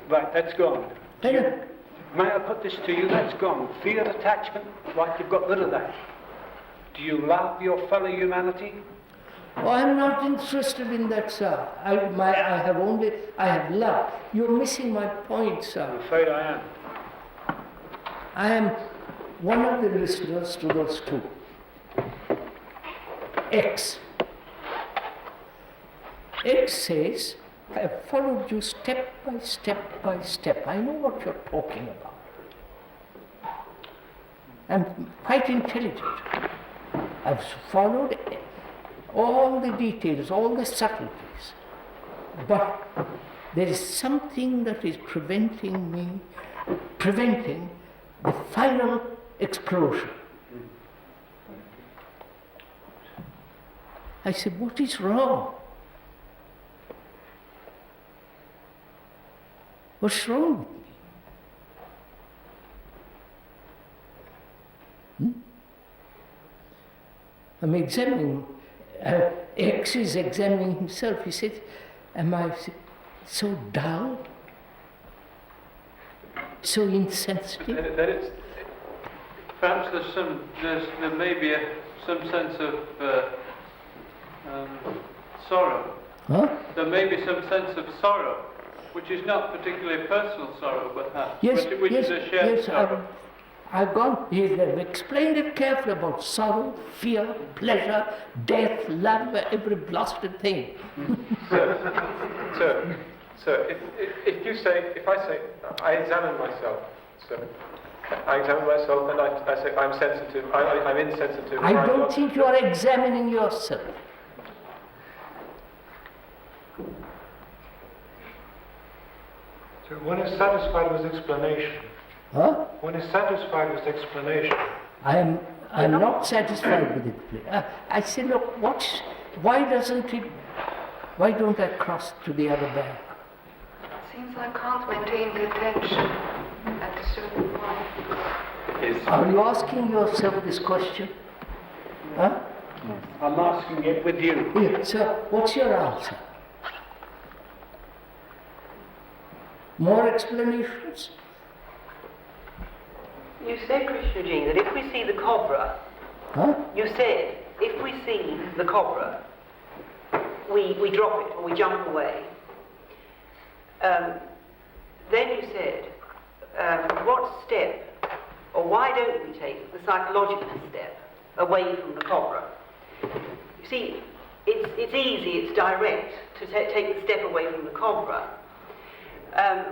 Right, that's gone. May I put this to you? That's gone. Fear, attachment, right, you've got rid of that. Do you love your fellow humanity? Oh, I'm not interested in that, sir. I have love. You're missing my point, sir. I'm afraid I am. I am one of the listeners to those two. X. X says, I have followed you step by step by step. I know what you're talking about. I'm quite intelligent. I've followed all the details, all the subtleties. But there is something that is preventing the final explosion. I said, what is wrong? What's wrong with me? I'm examining, X is examining himself. He says, am I so dull? So insensitive? That it's, perhaps there may be some sense of sorrow. Huh? There may be some sense of sorrow, which is not particularly personal sorrow, perhaps, yes, which is a shared sorrow. I've gone, you've explained it carefully about sorrow, fear, pleasure, death, love, every blasted thing. So, if I say, I examine myself, so I examine myself and I say, I'm sensitive, I'm insensitive. I don't think you are examining yourself. So one is satisfied with explanation. Huh? One is satisfied with explanation. I'm not satisfied with it. I say, look, why don't I cross to the other bank? Seems I can't maintain the attention at a certain point. Are you asking yourself this question? Huh? Yes. I'm asking it with you. Yeah, so what's your answer? More explanations? You said, Krishnaji, that if we see the cobra, you said, if we see the cobra, we drop it or we jump away. Then you said, what step, or why don't we take the psychological step away from the cobra? You see, it's easy, it's direct to take the step away from the cobra.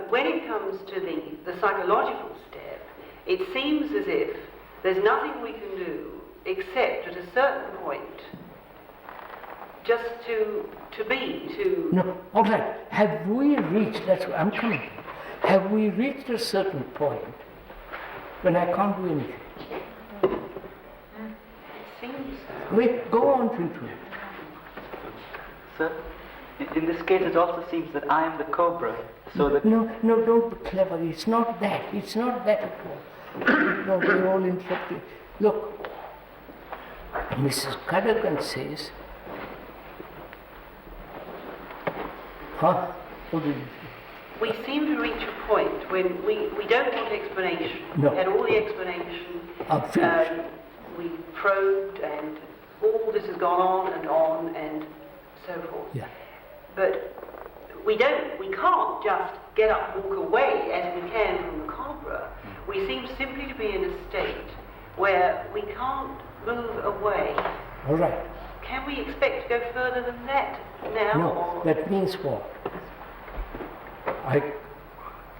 When it comes to the psychological step, it seems as if there's nothing we can do except at a certain point just to be. No, all right. Have we reached, that's what I'm coming to. Have we reached a certain point when I can't do anything? It seems so. Wait, go on to it. Sir, in this case it also seems that I am the cobra. So that No, don't be clever. It's not that. It's not that at all. No, they're all infected. Look, Mrs. Cadigan says, what did you say? We seem to reach a point when we don't want explanation. No. We had all the explanation. I'm finished. We probed and all this has gone on and so forth. Yeah. But we can't just get up and walk away as we can from the cobra. We seem simply to be in a state where we can't move away. All right. Can we expect to go further than that now? No, or? that means what?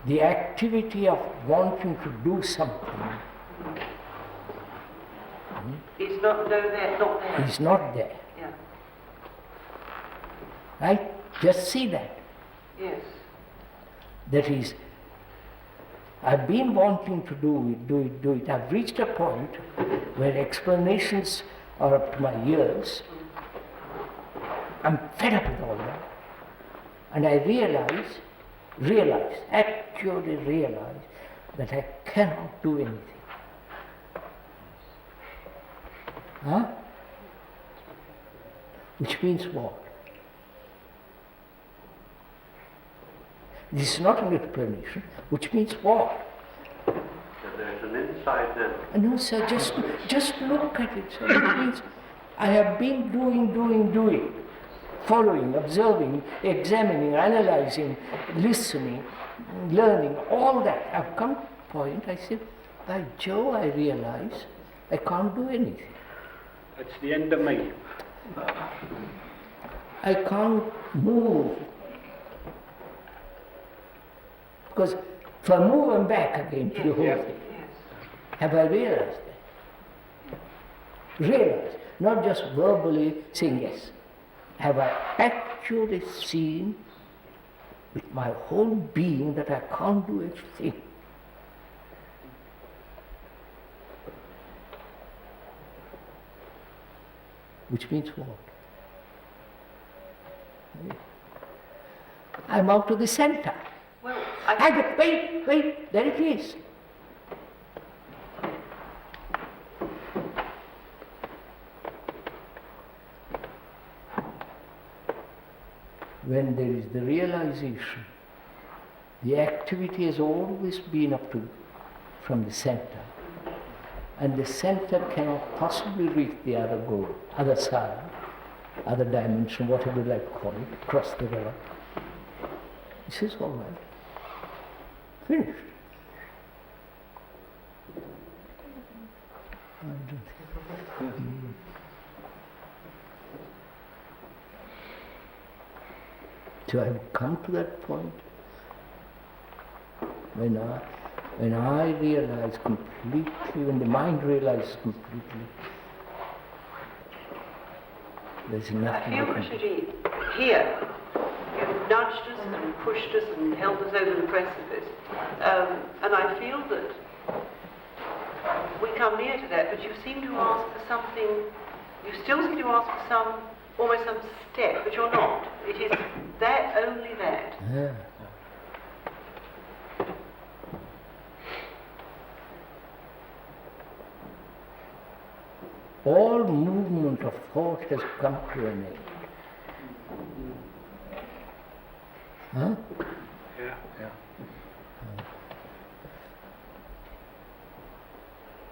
The activity of wanting to do something It's not there. is not there. Yeah. Right? Just see that. Yes. That is, I've been wanting to do it. I've reached a point where explanations are up to my ears. I'm fed up with all that. And I actually realize that I cannot do anything. Huh? Which means what? This is not an explanation, which means what? So there's an insight then. No, sir, just look at it, sir. It means I have been doing, following, observing, examining, analyzing, listening, learning, all that. I've come to a point, I said, by Joe, I realize I can't do anything. That's the end of me. I can't move. Because if I move, I'm back again to the whole thing. Have I realized that? Realized, not just verbally saying yes. Have I actually seen with my whole being that I can't do a thing? Which means what? I'm out of the center. Well, wait, there it is. When there is the realization, the activity has always been from the center. And the center cannot possibly reach the other goal, other side, other dimension, whatever you like to call it, across the river. This is all right. Finished. So I've come to that point when I realize completely, when the mind realizes completely, there's nothing. I feel, Krishnamurti, here, you've nudged us and pushed us and held us over the precipice. And I feel that we come near to that, but you seem to ask for something, you still seem to ask for almost some step, but you're not. It is that, only that. Yeah. All movement of thought has come to an end. Huh? Yeah.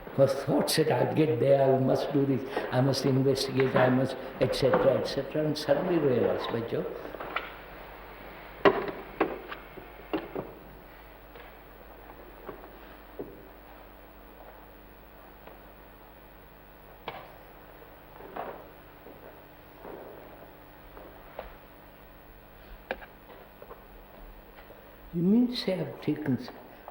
Because thought said, I'll get there, I must do this, I must investigate, I must, etc., and suddenly realize, by Joe, you mean to say I've taken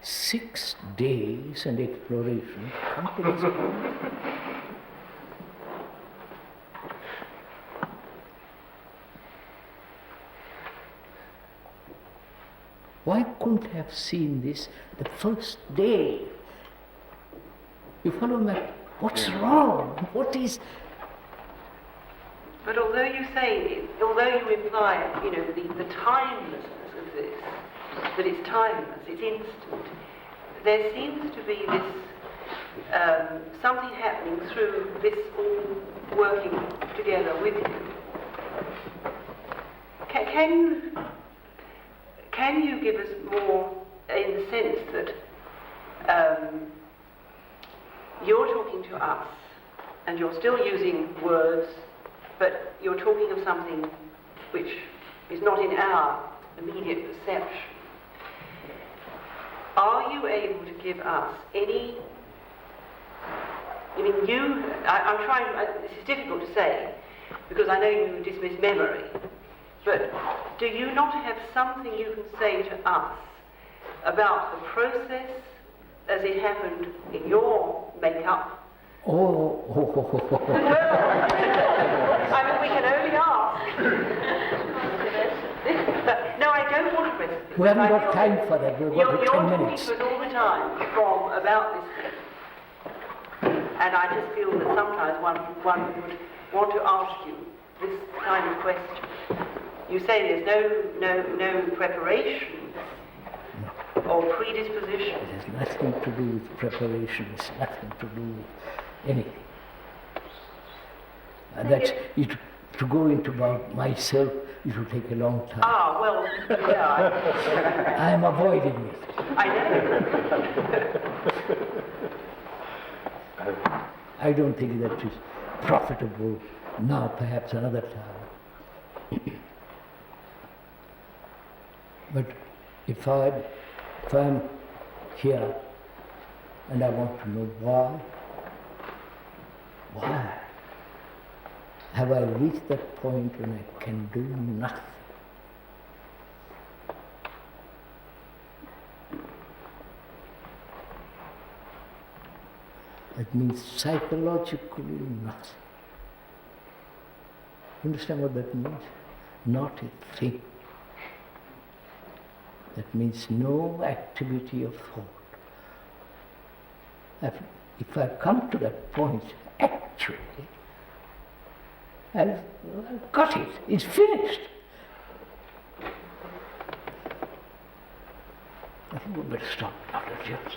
6 days and exploration to come to this point? Why couldn't I have seen this the first day? You follow me? What's wrong? What is... But although you imply, the timelessness of this, that it's timeless, it's instant, there seems to be this, something happening through this all working together with you. Can you give us more in the sense that you're talking to us and you're still using words, but you're talking of something which is not in our immediate perception. Are you able to give us any, I mean, I'm trying, this is difficult to say, because I know you dismiss memory, but do you not have something you can say to us about the process as it happened in your makeup? Well, I mean, we can only ask. No, I don't want a recipe. we haven't got time for that. We've got 10 minutes. You're talking to us all the time from about this thing. And I just feel that sometimes one would want to ask you this kind of question. You say there's no preparation or predisposition. It has nothing to do with preparation. It's nothing to do with anything. That's it. To go into about myself, it will take a long time. Ah, well, yeah. I am avoiding it. I know. I don't think that is profitable now, perhaps another time. But if I'm here and I want to know why have I reached that point when I can do nothing? That means psychologically nothing. Understand what that means? Not a thing. That means no activity of thought. If I come to that point, actually, I've got it. It's finished. I think we better stop, Dr. Jones.